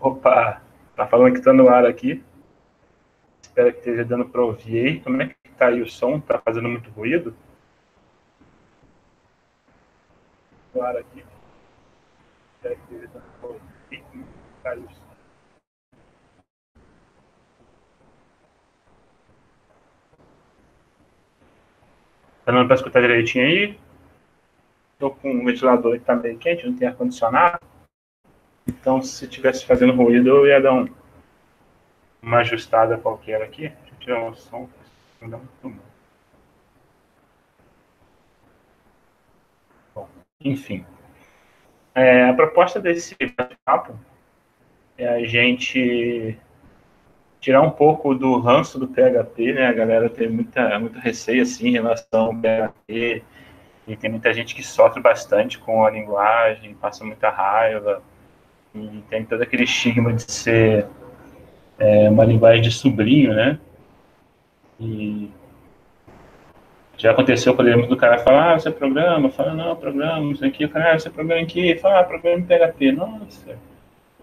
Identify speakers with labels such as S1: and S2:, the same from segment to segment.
S1: Opa, tá falando que tá no ar aqui. Espero que esteja dando para ouvir aí. Como é que tá aí o som? Tá fazendo muito ruído? No ar aqui. Espero que esteja dando para ouvir. Como é que tá aí o som? Tá dando para escutar direitinho aí? Tô com um ventilador que tá meio quente, não tem ar-condicionado. Então, se estivesse fazendo ruído, eu ia dar uma ajustada qualquer aqui. Deixa eu tirar o som. Não dá muito bom. Enfim, a proposta desse bate-papo é a gente tirar um pouco do ranço do PHP, né? A galera tem muito receio assim em relação ao PHP e tem muita gente que sofre bastante com a linguagem, passa muita raiva e tem todo aquele estigma de ser uma linguagem de sobrinho, né? E já aconteceu, por exemplo, do cara falar, você programa, fala, não, programa, isso aqui, o cara, você programa aqui, fala, programa em PHP, nossa,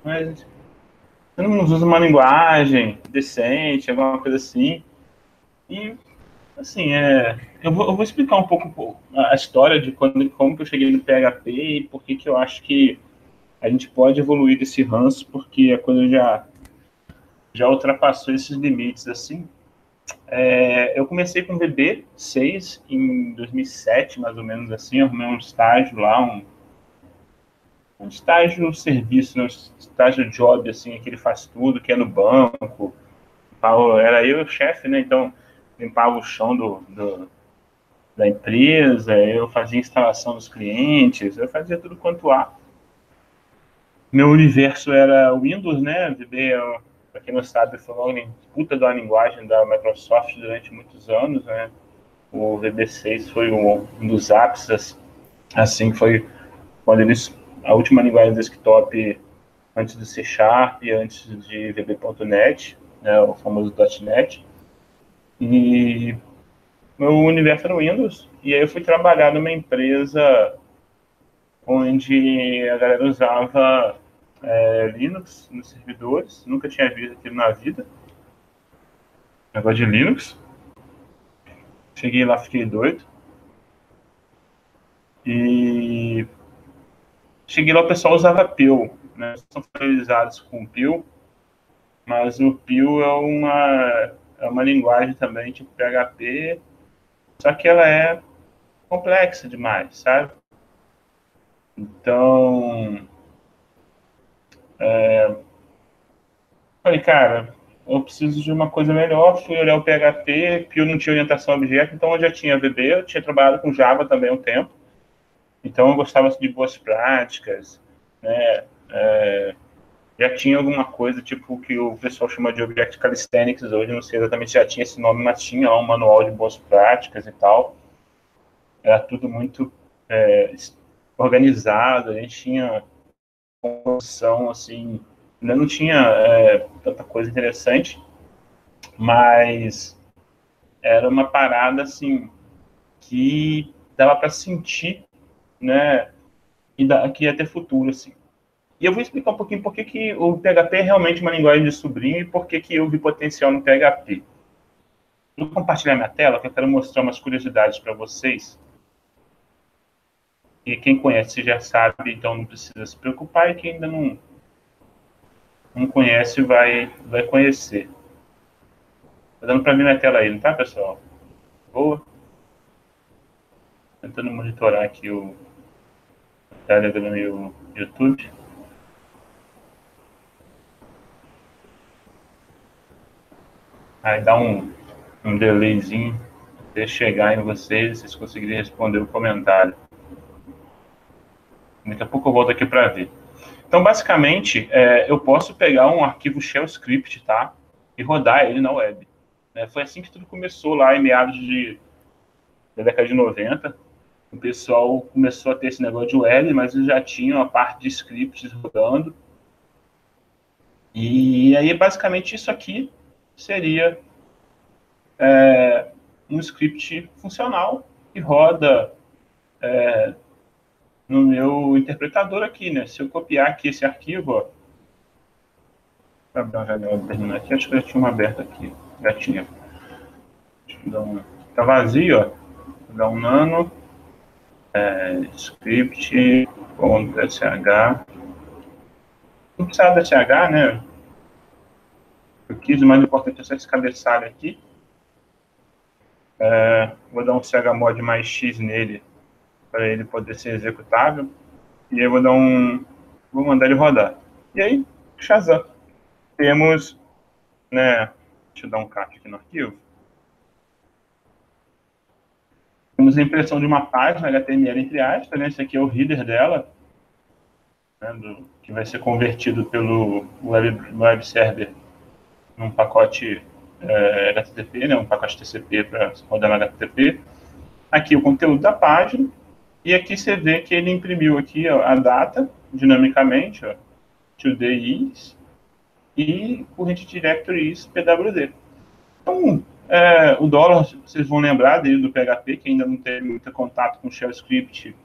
S1: mas você não usa uma linguagem decente, alguma coisa assim, e assim, eu vou explicar um pouco a história de como que eu cheguei no PHP e por que eu acho que a gente pode evoluir desse ranço, porque a coisa já ultrapassou esses limites, assim. Eu comecei com VB6 em 2007, mais ou menos assim, eu arrumei um estágio lá, um estágio no serviço, né, um estágio job, assim, que ele faz tudo, que é no banco. Era eu o chefe, né, então limpava o chão da empresa, eu fazia instalação dos clientes, eu fazia tudo quanto há. Meu universo era Windows, né? VB, para quem não sabe, foi uma puta da linguagem da Microsoft durante muitos anos, né? O VB6 foi um dos ápices, assim, foi quando eles, a última linguagem desktop antes do C Sharp e antes de VB.NET, né? O famoso .NET. E meu universo era Windows, e aí eu fui trabalhar numa empresa onde a galera usava Linux nos servidores. Nunca tinha visto aquilo na vida. Negócio de Linux. Cheguei lá, fiquei doido. E cheguei lá, o pessoal usava Pil, né? São familiarizados com Pil, mas o Pil é uma linguagem também tipo PHP, só que ela é complexa demais, sabe? Então, falei, cara, eu preciso de uma coisa melhor. Fui olhar o PHP, Pio não tinha orientação a objeto, então eu já tinha VB, eu tinha trabalhado com Java também há um tempo, então eu gostava de boas práticas, né? Já tinha alguma coisa, tipo, que o pessoal chama de Object Calisthenics hoje, não sei exatamente se já tinha esse nome, mas tinha lá um manual de boas práticas e tal. Era tudo muito é, organizado, a gente tinha noção, assim, ainda não tinha tanta coisa interessante, mas era uma parada assim que dava para sentir, né, que ia ter futuro assim. E eu vou explicar um pouquinho por que, que o PHP é realmente uma linguagem de sobrinho e por que, que eu vi potencial no PHP. Vou compartilhar minha tela, que eu quero mostrar umas curiosidades para vocês. E quem conhece já sabe, então não precisa se preocupar, e quem ainda não conhece vai conhecer. Tá dando para ver minha tela aí, não tá, pessoal? Boa. Tentando monitorar aqui o Telegram e o YouTube. Aí dá um delayzinho até chegar em vocês, vocês conseguirem responder o comentário. Daqui a pouco eu volto aqui para ver. Então, basicamente, eu posso pegar um arquivo shell script, tá? E rodar ele na web. Foi assim que tudo começou lá em meados da década de 90. O pessoal começou a ter esse negócio de web, mas eles já tinham a parte de scripts rodando. E aí, basicamente, isso aqui seria um script funcional que roda no meu interpretador aqui, né? Se eu copiar aqui esse arquivo, ó, abrir uma janela terminar aqui. Acho que já tinha uma aberta aqui. Já tinha. Deixa eu dar um... Tá vazio, ó. Vou dar um nano. Script. .sh. Não precisa da sh, né? Eu quis, o mais importante é só esse cabeçalho aqui. Vou dar um chmod mais x nele, para ele poder ser executável. E aí vou mandar ele rodar. E aí, Shazam. Temos, né, deixa eu dar um cat aqui no arquivo. Temos a impressão de uma página HTML entre aspas, né? Esse aqui é o header dela, né, que vai ser convertido pelo web server num pacote HTTP, né, um pacote TCP para rodar no HTTP. Aqui o conteúdo da página, e aqui você vê que ele imprimiu aqui, ó, a data, dinamicamente, ó, today is, e current directory is pwd. Então, o dólar, vocês vão lembrar dele do PHP, que ainda não teve muito contato com o shell script,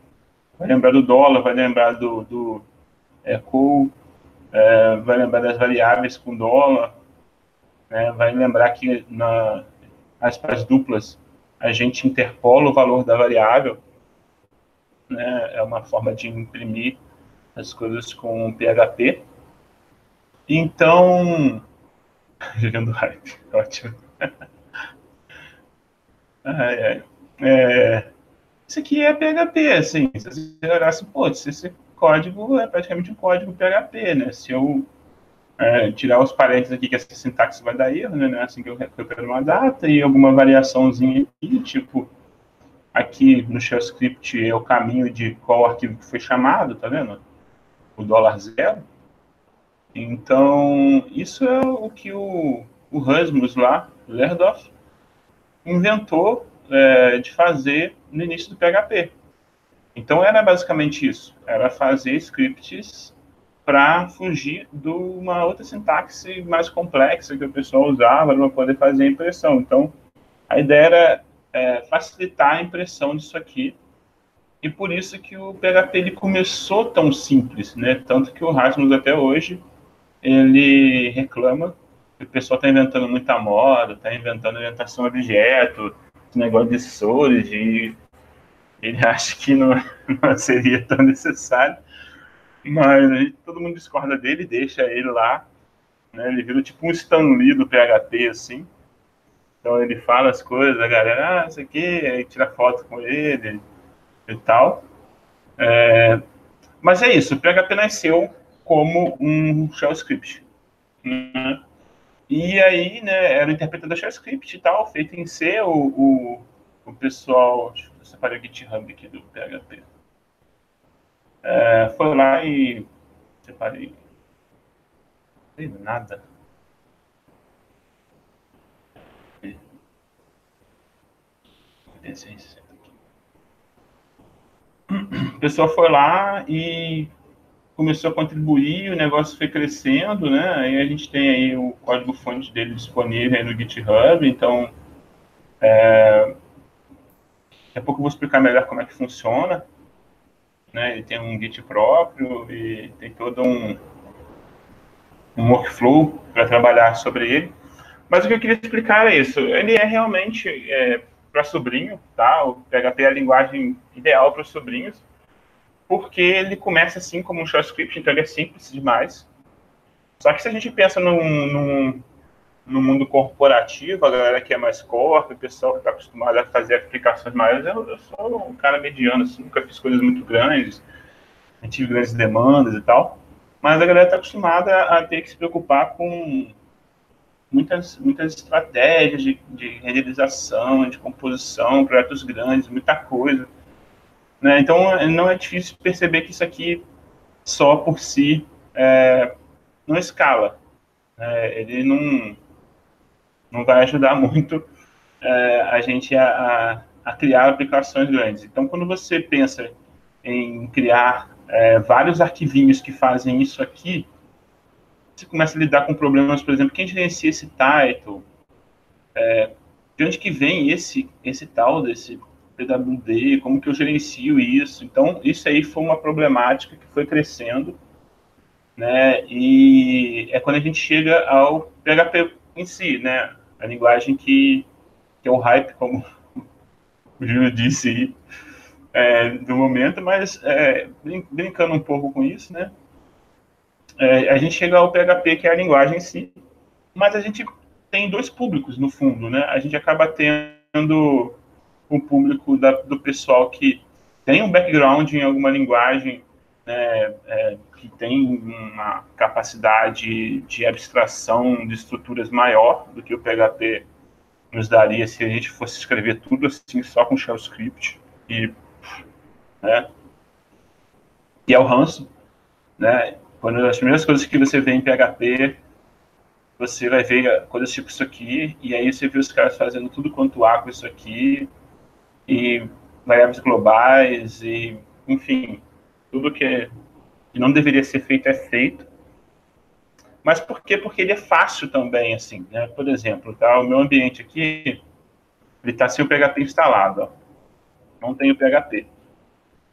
S1: vai lembrar do dólar, vai lembrar do echo, vai lembrar das variáveis com dólar, né, vai lembrar que nas aspas duplas a gente interpola o valor da variável, né, é uma forma de imprimir as coisas com PHP. Então, gerando hype, ótimo. Isso aqui é PHP, assim, se você olhar assim, pô, esse código é praticamente um código PHP, né? Se eu tirar os parênteses aqui, que essa sintaxe vai dar erro, né? Assim que eu recupero uma data e alguma variaçãozinha aqui, tipo, aqui no shell script é o caminho de qual arquivo que foi chamado, tá vendo? O $0. Então, isso é o que o Rasmus lá, Lerdorf, inventou de fazer no início do PHP. Então, era basicamente isso. Era fazer scripts para fugir de uma outra sintaxe mais complexa que o pessoal usava para poder fazer a impressão. Então, a ideia era facilitar a impressão disso aqui. E por isso que o PHP ele começou tão simples, né? Tanto que o Rasmus até hoje ele reclama que o pessoal está inventando muita moda, está inventando orientação a objeto, esse negócio de storage, e ele acha que não seria tão necessário, mas todo mundo discorda dele, deixa ele lá, né? Ele vira tipo um Stan Lee do PHP, assim. Então ele fala as coisas, a galera, isso aqui, aí tira foto com ele e tal. Mas é isso, o PHP nasceu como um shell script, né? E aí, né, era interpretado shell script e tal, feito em C, o pessoal, deixa eu separar o GitHub aqui do PHP, foi lá e separei, não tem nada. O pessoal foi lá e começou a contribuir, o negócio foi crescendo, né? Aí a gente tem aí o código-fonte dele disponível aí no GitHub, então daqui a pouco eu vou explicar melhor como é que funciona, né? Ele tem um Git próprio e tem todo um workflow para trabalhar sobre ele. Mas o que eu queria explicar é isso. Ele é realmente para sobrinho, tá? O PHP é a linguagem ideal para os sobrinhos, porque ele começa assim como um shell script, então ele é simples demais. Só que se a gente pensa no mundo corporativo, a galera que é mais corpo, o pessoal que está acostumado a fazer aplicações maiores, eu sou um cara mediano, assim, nunca fiz coisas muito grandes, não tive grandes demandas e tal, mas a galera está acostumada a ter que se preocupar com muitas estratégias de renderização, de composição, projetos grandes, muita coisa, né? Então, não é difícil perceber que isso aqui, só por si, não escala, né? Ele não vai ajudar muito a gente a criar aplicações grandes. Então, quando você pensa em criar vários arquivinhos que fazem isso aqui, você começa a lidar com problemas, por exemplo, quem gerencia esse title, de onde que vem esse tal desse PWD, como que eu gerencio isso. Então, isso aí foi uma problemática que foi crescendo né? E é quando a gente chega ao PHP em si, né? A linguagem que é o hype, como o Júlio disse, do momento, mas brincando um pouco com isso, né? A gente chega ao PHP, que é a linguagem em si, mas a gente tem dois públicos no fundo, né? A gente acaba tendo o público do pessoal que tem um background em alguma linguagem, né, que tem uma capacidade de abstração de estruturas maior do que o PHP nos daria se a gente fosse escrever tudo assim só com shell script e, né, e é o ranço, né? Quando as primeiras coisas que você vê em PHP, você vai ver coisas tipo isso aqui, e aí você vê os caras fazendo tudo quanto há com isso aqui, e variáveis globais, e enfim, tudo que não deveria ser feito é feito. Mas por quê? Porque ele é fácil também, assim, né? Por exemplo, tá, o meu ambiente aqui, ele está sem o PHP instalado, ó. Não tem o PHP.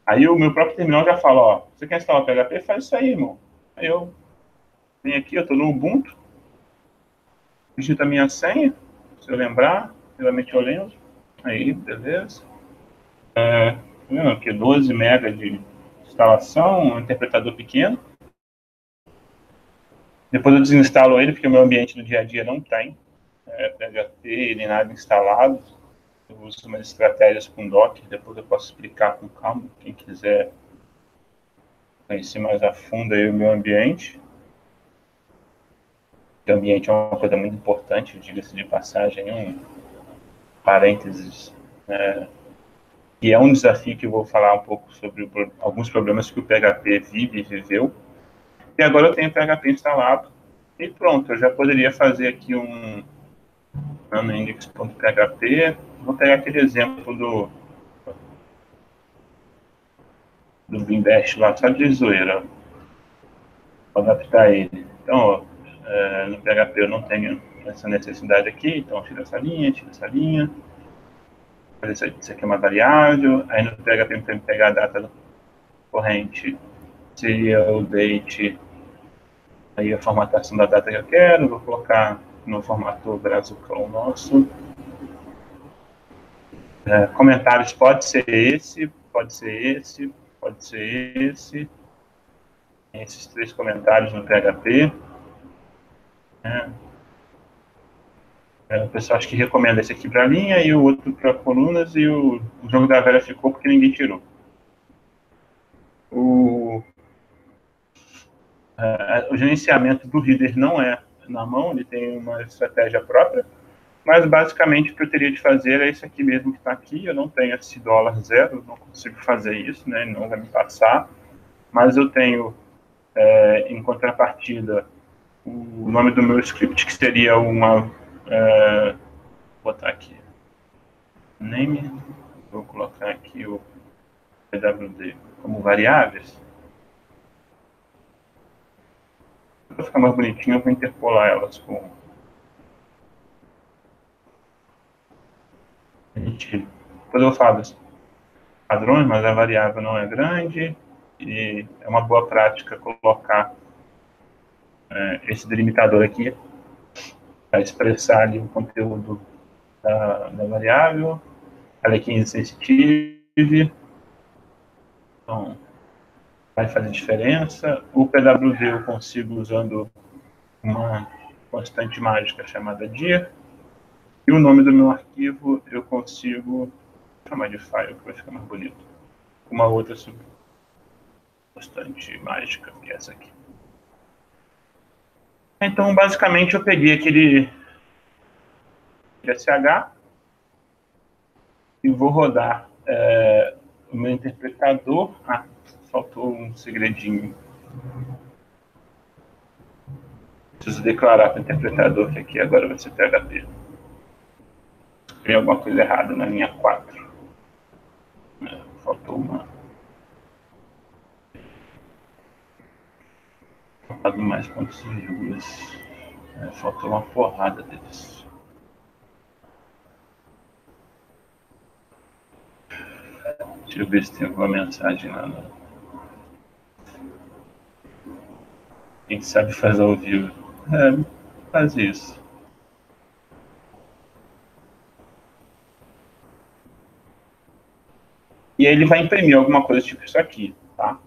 S1: Aí o meu próprio terminal já fala, ó, você quer instalar o PHP? Faz isso aí, irmão. Aí eu venho aqui, eu estou no Ubuntu, digito a minha senha, se eu lembrar, geralmente eu lembro. Aí, beleza. Aqui, 12 MB de instalação, um interpretador pequeno. Depois eu desinstalo ele, porque o meu ambiente do dia a dia não tem PHP nem nada instalado. Eu uso umas estratégias com Docker, depois eu posso explicar com calma, quem quiser conhecer mais a fundo aí o meu ambiente. O ambiente é uma coisa muito importante, diga-se de passagem, um parênteses, e é um desafio que eu vou falar um pouco sobre alguns problemas que o PHP vive e viveu. E agora eu tenho o PHP instalado e pronto, eu já poderia fazer aqui um nanoindex.php. Vou pegar aquele exemplo do Binbash lá, só de zoeira, vou adaptar ele. Então, ó, no PHP eu não tenho essa necessidade aqui, então tira essa linha, isso aqui é uma variável, aí no PHP eu tenho que pegar a data corrente, serial date, aí a formatação da data que eu quero, vou colocar no formato brazucão nosso. Comentários pode ser esse, pode ser esse, pode ser esse. Tem esses 3 comentários no PHP. O pessoal acho que recomenda esse aqui para linha e o outro para colunas, e o jogo da velha ficou porque ninguém tirou. O gerenciamento do header não é na mão, ele tem uma estratégia própria, mas basicamente o que eu teria de fazer é isso aqui mesmo que está aqui. Eu não tenho esse $0, não consigo fazer isso, né? Ele não vai me passar, mas eu tenho, em contrapartida, o nome do meu script, que seria uma... vou botar aqui, name, vou colocar aqui o PWD como variáveis. Para ficar mais bonitinho, eu vou interpolar elas com... Depois eu vou falar dos padrões, mas a variável não é grande, e é uma boa prática colocar esse delimitador aqui para expressar ali o conteúdo da variável. Ela é 15 sensitive, então vai fazer diferença. O PWD eu consigo usando uma constante mágica chamada dir, e o nome do meu arquivo eu consigo chamar de file, que vai ficar mais bonito. Uma outra constante mágica, que é essa aqui. Então, basicamente, eu peguei aquele SH e vou rodar o meu interpretador. Faltou um segredinho. Preciso declarar para o interpretador que aqui agora vai ser PHP. Tem alguma coisa errada na linha 4. Faltou uma. Faltado mais pontos e vírgulas. Faltou uma porrada deles. Deixa eu ver se tem alguma mensagem lá. Quem sabe faz ao vivo. É, faz isso. E aí ele vai imprimir alguma coisa tipo isso aqui, tá?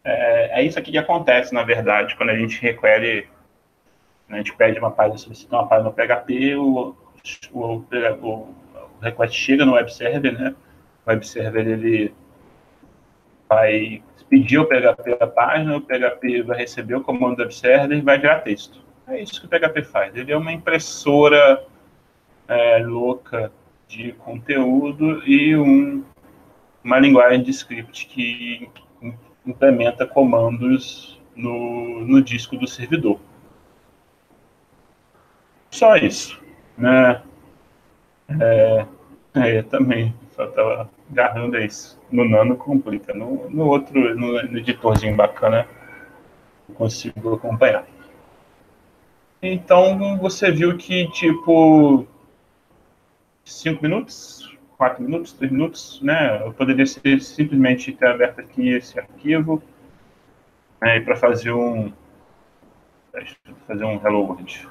S1: É isso aqui que acontece, na verdade, quando a gente requer, né, a gente pede uma página, solicita uma página no PHP, o request chega no web server, né? O web server ele vai pedir ao PHP a página, o PHP vai receber o comando do web server e vai gerar texto. É isso que o PHP faz. Ele é uma impressora louca de conteúdo e uma linguagem de script que implementa comandos no disco do servidor. Só isso, né? Também só estava agarrando isso. No Nano complica, no outro, no editorzinho bacana, eu consigo acompanhar. Então você viu que tipo 5 minutos, 4 minutos, 3 minutos, né? Eu poderia ser, simplesmente ter aberto aqui esse arquivo, né, para fazer um Hello World.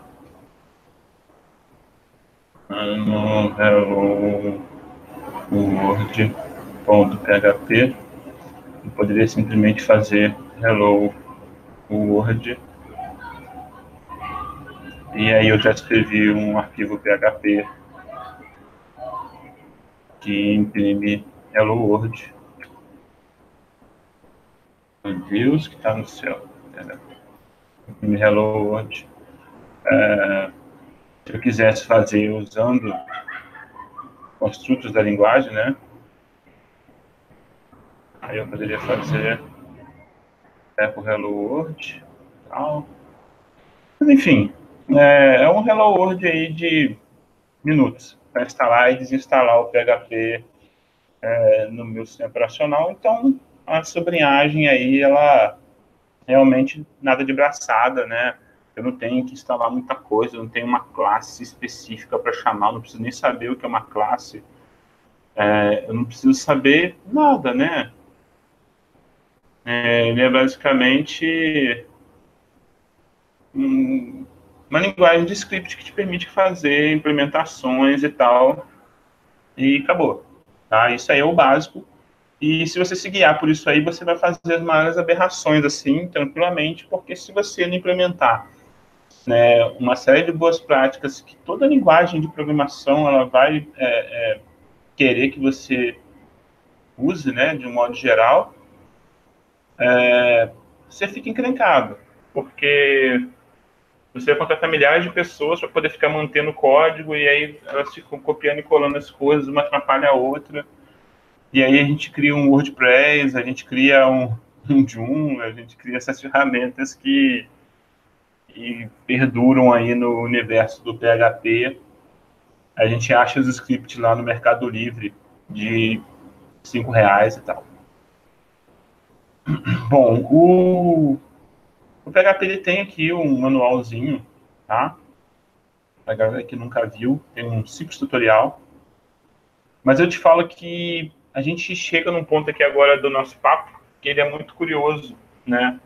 S1: No Hello World.php, eu poderia simplesmente fazer Hello World, e aí eu já escrevi um arquivo PHP que imprime Hello World. Meu Deus, que está no céu. Imprime Hello World. Se eu quisesse fazer usando construtos da linguagem, né? Aí eu poderia fazer com Hello World, tal. Mas, enfim, é um Hello World aí de minutos para instalar e desinstalar o PHP no meu sistema operacional. Então, a sobrinhagem aí, ela realmente nada de braçada, né? Eu não tenho que instalar muita coisa, eu não tenho uma classe específica para chamar, eu não preciso nem saber o que é uma classe, eu não preciso saber nada, né? Ele é basicamente uma linguagem de script que te permite fazer implementações e tal, e acabou. Tá? Isso aí é o básico. E se você se guiar por isso aí, você vai fazer as maiores aberrações assim, tranquilamente, porque se você não implementar, né, uma série de boas práticas que toda linguagem de programação ela vai querer que você use, né, de um modo geral, você fica encrencado, porque você vai contratar milhares de pessoas para poder ficar mantendo o código e aí elas ficam copiando e colando as coisas, uma atrapalha a outra. E aí a gente cria um WordPress, a gente cria um Joomla, a gente cria essas ferramentas que perduram aí no universo do PHP. A gente acha os scripts lá no Mercado Livre de R$ 5 e tal. Bom, o PHP ele tem aqui um manualzinho, tá? Pra galera que nunca viu, tem um simples tutorial. Mas eu te falo que a gente chega num ponto aqui agora do nosso papo que ele é muito curioso, né?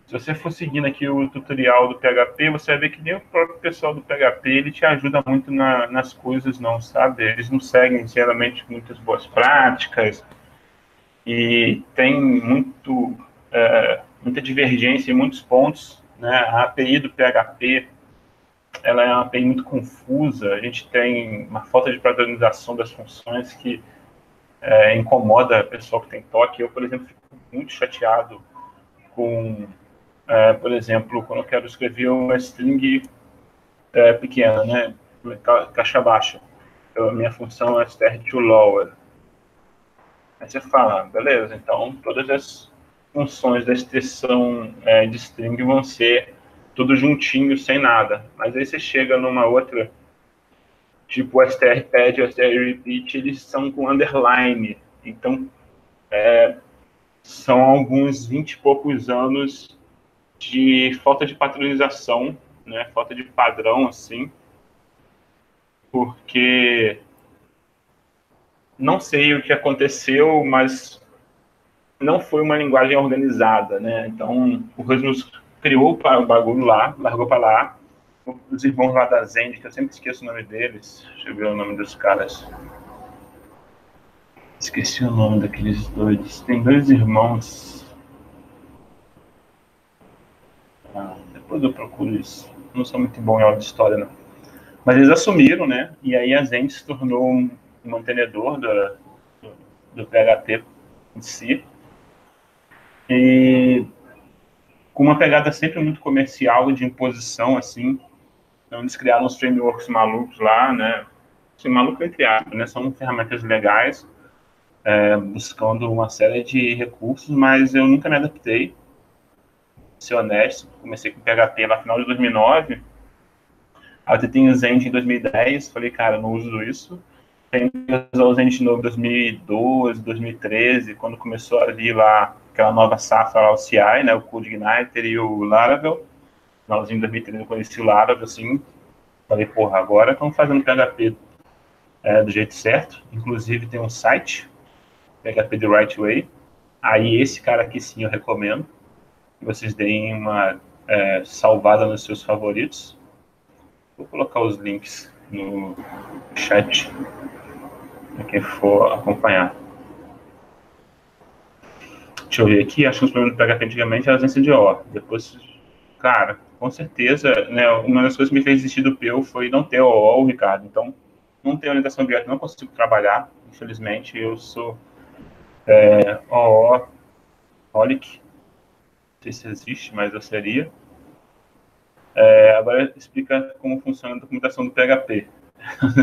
S1: Se você for seguindo aqui o tutorial do PHP, você vai ver que nem o próprio pessoal do PHP, ele te ajuda muito nas coisas, não, sabe? Eles não seguem, geralmente, muitas boas práticas e tem muita divergência em muitos pontos, né? A API do PHP, ela é uma API muito confusa, a gente tem uma falta de padronização das funções que incomoda o pessoal que tem toque. Eu, por exemplo, fico muito chateado com por exemplo, quando eu quero escrever uma string pequena, né, caixa baixa, a minha função é str to lower. Aí você fala, beleza, então todas as funções da extensão de string vão ser tudo juntinho, sem nada. Mas aí você chega numa outra, tipo o strpad e o strrepeat, eles são com underline. Então, são alguns 20 e poucos anos de falta de padronização, né, falta de padrão, assim, porque não sei o que aconteceu, mas não foi uma linguagem organizada, né? Então, o Rasmus criou o bagulho lá, largou para lá. Os irmãos lá da Zend, que eu sempre esqueço o nome deles. Deixa eu ver o nome dos caras. Esqueci o nome daqueles dois. Tem dois irmãos. Depois eu procuro isso. Não sou muito bom em aula de história, não. Mas eles assumiram, né? E aí a Zend se tornou um mantenedor do PHP em si. E com uma pegada sempre muito comercial e de imposição, assim. Então eles criaram uns frameworks malucos lá, né? Assim, maluco entre aspas, né? São ferramentas legais, buscando uma série de recursos, mas eu nunca me adaptei, ser honesto. Comecei com PHP lá no final de 2009, aí eu tentei o Zend em 2010, falei, cara, não uso isso. Tentei usar o Zend de novo em 2012, 2013, quando começou a vir lá aquela nova safra lá, o CI, né, o CodeIgniter e o Laravel. No finalzinho de 2013 eu conheci o Laravel, assim, falei, porra, agora estão fazendo PHP do jeito certo. Inclusive tem um site, PHP The Right Way. Aí esse cara aqui sim eu recomendo que vocês deem uma salvada nos seus favoritos. Vou colocar os links no chat para quem for acompanhar. Deixa eu ver aqui, acho que os problemas do PHP antigamente eram ausência de O. Depois, cara, com certeza, né, uma das coisas que me fez desistir do PEU foi não ter OO, Ricardo. Então, não ter orientação objeto, não consigo trabalhar, infelizmente. Eu sou OO, Holic, não sei se existe, mas eu seria. Agora explica como funciona a documentação do PHP.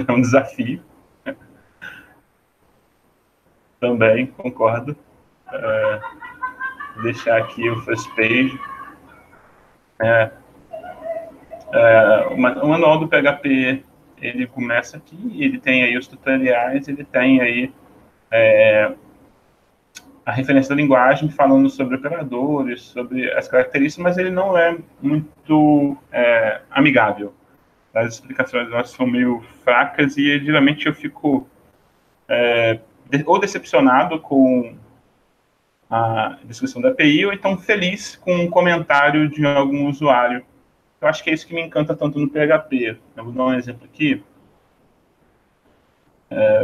S1: É um desafio. Também, concordo. Vou deixar aqui o first page. O manual do PHP, ele começa aqui, ele tem aí os tutoriais, ele tem aí a referência da linguagem falando sobre operadores, sobre as características, mas ele não é muito amigável. As explicações nossas são meio fracas e geralmente eu fico ou decepcionado com a descrição da API ou então feliz com um comentário de algum usuário. Eu acho que é isso que me encanta tanto no PHP. Eu vou dar um exemplo aqui.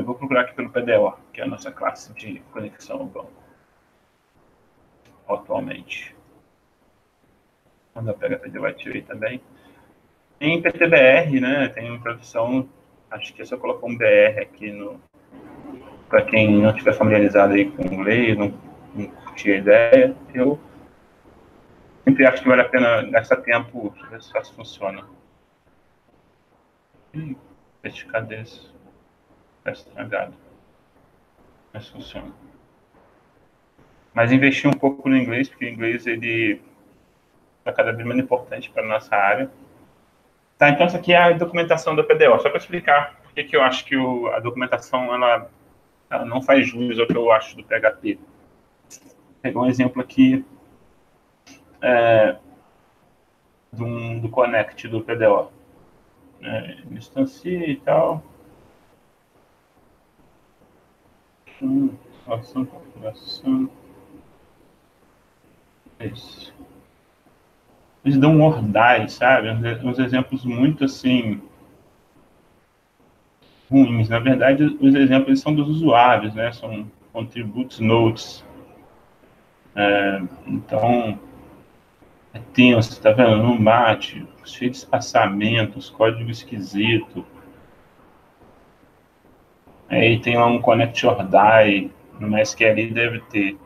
S1: Vou procurar aqui pelo PDO, que é a nossa classe de conexão ao banco atualmente. Vou mandar o PHP de Lightway também. Em PTBR, né, tem uma tradução, acho que é só colocar um BR aqui no... Para quem não estiver familiarizado aí com o inglês, não curtir a ideia, eu sempre acho que vale a pena gastar tempo para ver se isso funciona. Cadê isso? Está estragado. Mas funciona. Mas investir um pouco no inglês, porque o inglês ele está cada vez mais importante para a nossa área. Tá, então essa aqui é a documentação da PDO. Só para explicar por que eu acho que a documentação ela não faz jus ao que eu acho do PHP. Vou pegar um exemplo aqui do Connect do PDO. Instancia e tal. Configuração. Isso. Eles dão um ordais, sabe? Uns exemplos muito assim ruins. Na verdade, os exemplos são dos usuários, né? São contributes notes. Então, é tenso, tá vendo? Não bate, cheio de espaçamentos, código esquisito. Aí tem lá um connect or die, no MySQL deve ter.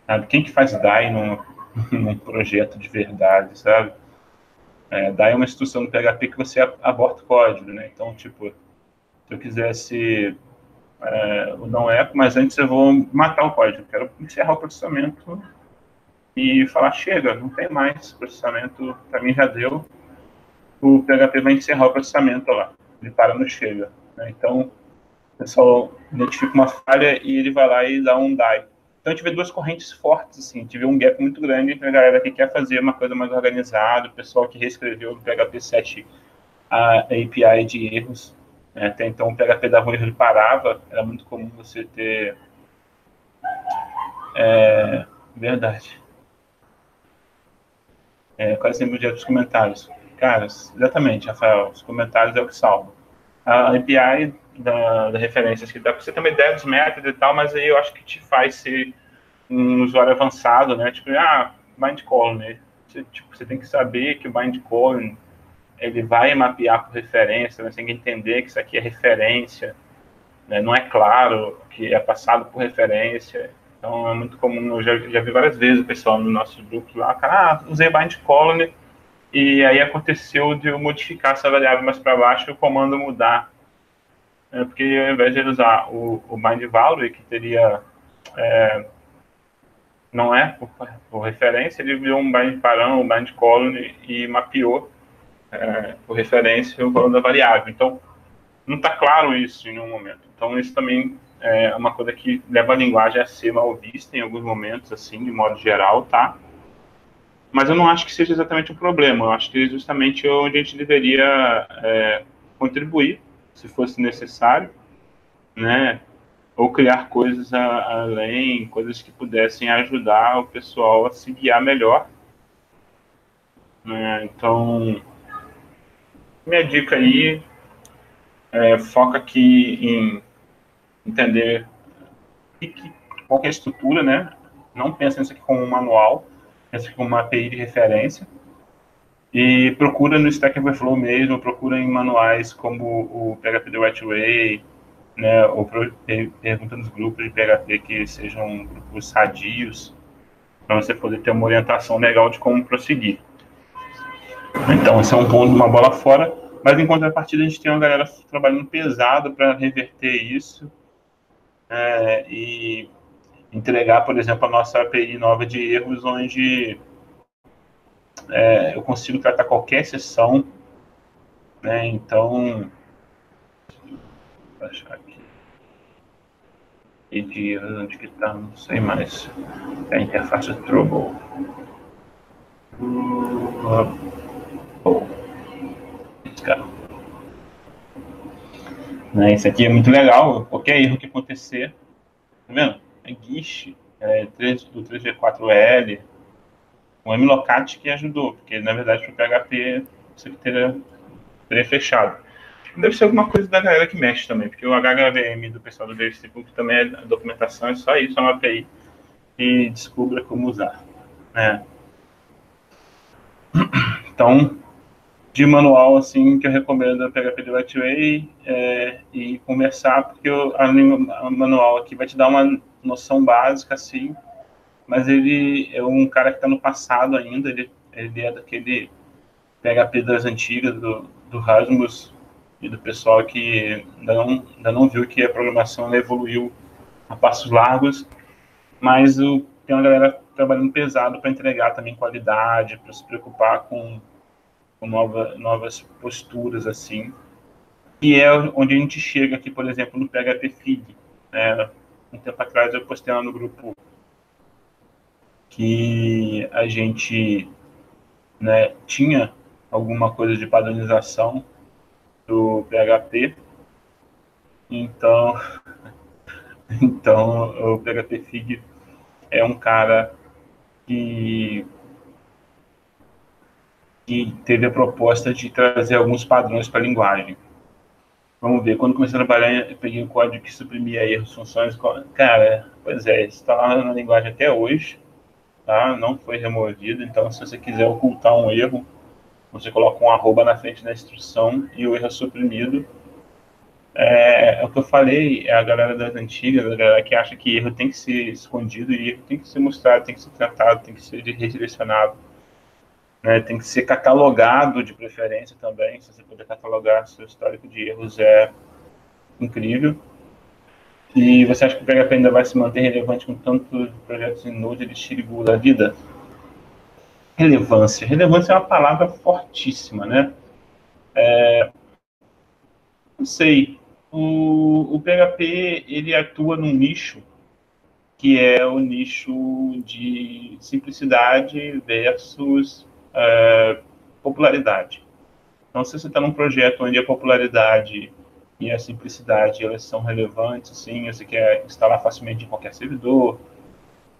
S1: Sabe? Quem que faz die num projeto de verdade, sabe? Die é uma instrução do PHP que você aborta o código, né? Então, tipo, se eu quisesse o não eco, mas antes eu vou matar o código, eu quero encerrar o processamento e falar, chega, não tem mais processamento, para mim já deu, o PHP vai encerrar o processamento lá, ele para no chega. Né? Então, o pessoal identifica uma falha e ele vai lá e dá um die. Então, a gente vê duas correntes fortes, assim, a gente vê um gap muito grande entre a galera que quer fazer uma coisa mais organizada, o pessoal que reescreveu no PHP 7 a API de erros. Até então, o PHP dava um erro, ele parava, era muito comum você ter Verdade. Quase sempre direto os comentários. Cara, exatamente, Rafael, os comentários é o que salva. A API da referência que dá pra você ter uma ideia dos métodos e tal, mas aí eu acho que te faz ser um usuário avançado, né? Tipo, bind column, né? Você tem que saber que o bind column ele vai mapear por referência, né? Você tem que entender que isso aqui é referência, né? Não é claro que é passado por referência. Então é muito comum, eu já vi várias vezes o pessoal no nosso grupo lá, cara, usei bind column e aí aconteceu de eu modificar essa variável mais para baixo e o comando mudar. Porque ao invés de ele usar o bind value, que teria não é por referência, ele viu um bind parão, um bind column e mapeou por referência o valor da variável. Então, não está claro isso em nenhum momento. Então, isso também é uma coisa que leva a linguagem a ser mal vista em alguns momentos, assim, de modo geral, tá? Mas eu não acho que seja exatamente um problema. Eu acho que é justamente onde a gente deveria contribuir, se fosse necessário, né? Ou criar coisas além, coisas que pudessem ajudar o pessoal a se guiar melhor, né? Então, minha dica aí foca aqui em entender qual é a estrutura, né? Não pensa nisso aqui como um manual, pensa aqui como uma API de referência e procura no Stack Overflow mesmo, procura em manuais como o PHP The Right Way, né? Ou pergunta nos grupos de PHP que sejam grupos sadios, para você poder ter uma orientação legal de como prosseguir. Então, esse é um ponto, uma bola fora, mas em contrapartida a gente tem uma galera trabalhando pesado para reverter isso e entregar, por exemplo, a nossa API nova de erros, onde eu consigo tratar qualquer sessão, né? Então, vou achar aqui. E de erros, onde que está, não sei mais. É a interface Trouble. Né? Isso aqui é muito legal. Qualquer erro que acontecer, tá vendo? É GISH, do 3G4L, o MLOCAT que ajudou, porque na verdade para o PHP você teria fechado. Deve ser alguma coisa da galera que mexe também, porque o HHVM do pessoal do DevStream também é documentação, é só isso, é uma API e descubra como usar. Né? Então, de manual, assim, que eu recomendo é o PHP The Right Way e conversar, porque a manual aqui vai te dar uma noção básica, assim, mas ele é um cara que está no passado ainda, ele é daquele PHP das antigas, do Rasmus e do pessoal que ainda não viu que a programação evoluiu a passos largos, mas tem uma galera trabalhando pesado para entregar também qualidade, para se preocupar com novas posturas, assim, e é onde a gente chega aqui, por exemplo, no PHP Fig. Um tempo atrás eu postei lá no grupo que a gente tinha alguma coisa de padronização do PHP, então o PHP Fig é um cara que teve a proposta de trazer alguns padrões para a linguagem. Vamos ver, quando comecei a trabalhar, eu peguei um código que suprimia erros, funções. Cara, pois é, isso está lá na linguagem até hoje, tá? Não foi removido, então se você quiser ocultar um erro, você coloca um arroba na frente da instrução e o erro é suprimido. É o que eu falei, é a galera das antigas, a galera que acha que erro tem que ser escondido e erro tem que ser mostrado, tem que ser tratado, tem que ser redirecionado. Né, tem que ser catalogado de preferência também. Se você puder catalogar seu histórico de erros, é incrível. E você acha que o PHP ainda vai se manter relevante com tantos projetos em Node de Xiribu da vida? Relevância. Relevância é uma palavra fortíssima, né? Não sei. O PHP, ele atua num nicho que é o nicho de simplicidade versus popularidade. Então, se você está num projeto onde a popularidade e a simplicidade elas são relevantes, assim, você quer instalar facilmente em qualquer servidor,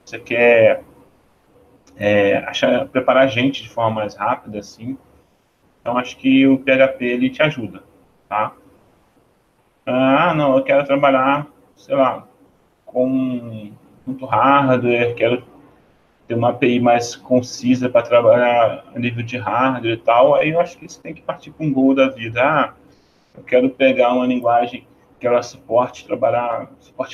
S1: você quer preparar a gente de forma mais rápida, assim. Então, acho que o PHP, ele te ajuda, tá? Não, eu quero trabalhar, sei lá, com muito hardware, quero ter uma API mais concisa para trabalhar a nível de hardware e tal, aí eu acho que você tem que partir com um Go da vida. Eu quero pegar uma linguagem que ela suporte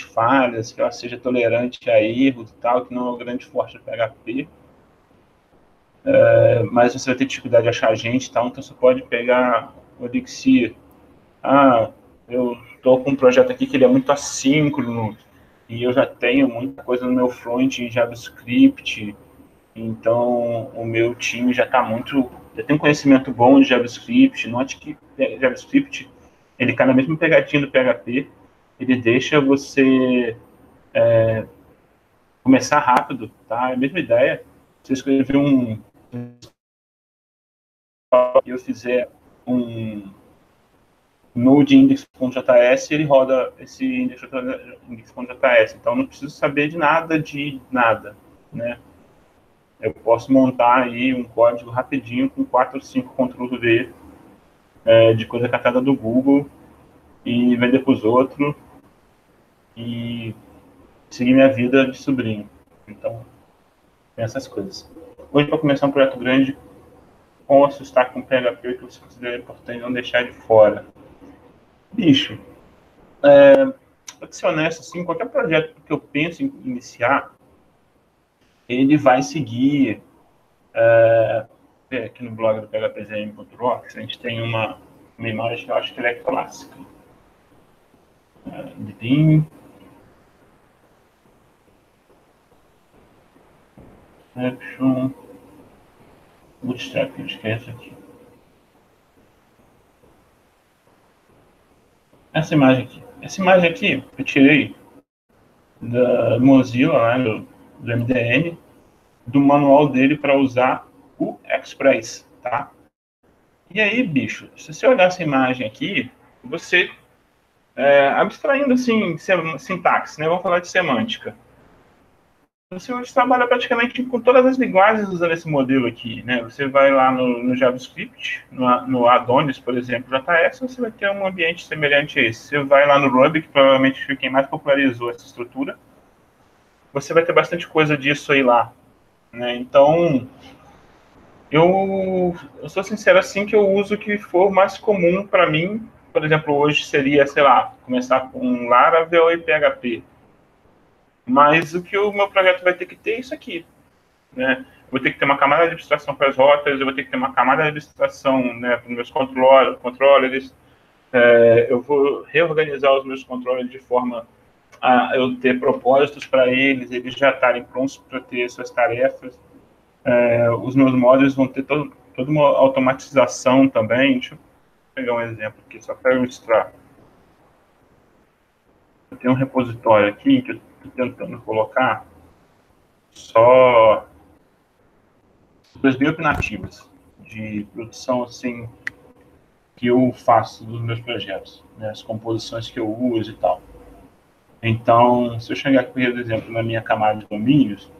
S1: falhas, que ela seja tolerante a erros e tal, que não é o grande forte do PHP, mas você vai ter dificuldade de achar gente e tal, então você pode pegar o Elixir. Ah, eu estou com um projeto aqui que ele é muito assíncrono, e eu já tenho muita coisa no meu front em JavaScript, então o meu time já tem um conhecimento bom de JavaScript. Note que JavaScript, ele cai na mesma pegadinha do PHP, ele deixa você começar rápido, tá? É a mesma ideia. Se eu escrever e eu fizer um node index.js, ele roda esse index.js. Então não preciso saber de nada, né? Eu posso montar aí um código rapidinho com 4 ou 5 Ctrl+V de coisa catada do Google e vender para os outros e seguir minha vida de sobrinho. Então, tem essas coisas. Hoje, para começar um projeto grande, com assustar com PHP, que você considera importante não deixar de fora. Bicho, para ser honesto, assim, qualquer projeto que eu penso em iniciar, ele vai seguir. Aqui no blog do phpzm.rocks, a gente tem uma imagem que eu acho que ela é clássica. Dream, Action, Bootstrap, acho que é essa aqui. Essa imagem aqui eu tirei da Mozilla, né, do MDN, do manual dele para usar o Express, tá? E aí, bicho, se você olhar essa imagem aqui, você, abstraindo assim, sintaxe, né? Vamos falar de semântica. Você hoje trabalha praticamente com todas as linguagens usando esse modelo aqui, né? Você vai lá no JavaScript, no Adonis, por exemplo, JS, você vai ter um ambiente semelhante a esse. Você vai lá no Ruby, que provavelmente foi quem mais popularizou essa estrutura, você vai ter bastante coisa disso aí lá, né? Então, eu sou sincero assim que eu uso o que for mais comum para mim. Por exemplo, hoje seria, sei lá, começar com Laravel e PHP. Mas o que o meu projeto vai ter que ter é isso aqui, né? Eu vou ter que ter uma camada de abstração para as rotas, eu vou ter que ter uma camada de abstração, né, para os meus controllers. Eu vou reorganizar os meus controllers de forma a eu ter propósitos para eles já estarem prontos para ter suas tarefas. Os meus modules vão ter toda uma automatização também. Deixa eu pegar um exemplo aqui, só para ilustrar. Eu tenho um repositório aqui que eu estou tentando colocar só coisas bem opinativas, de produção assim, que eu faço nos meus projetos, né, as composições que eu uso e tal. Então, se eu chegar aqui, por exemplo, na minha camada de domínios,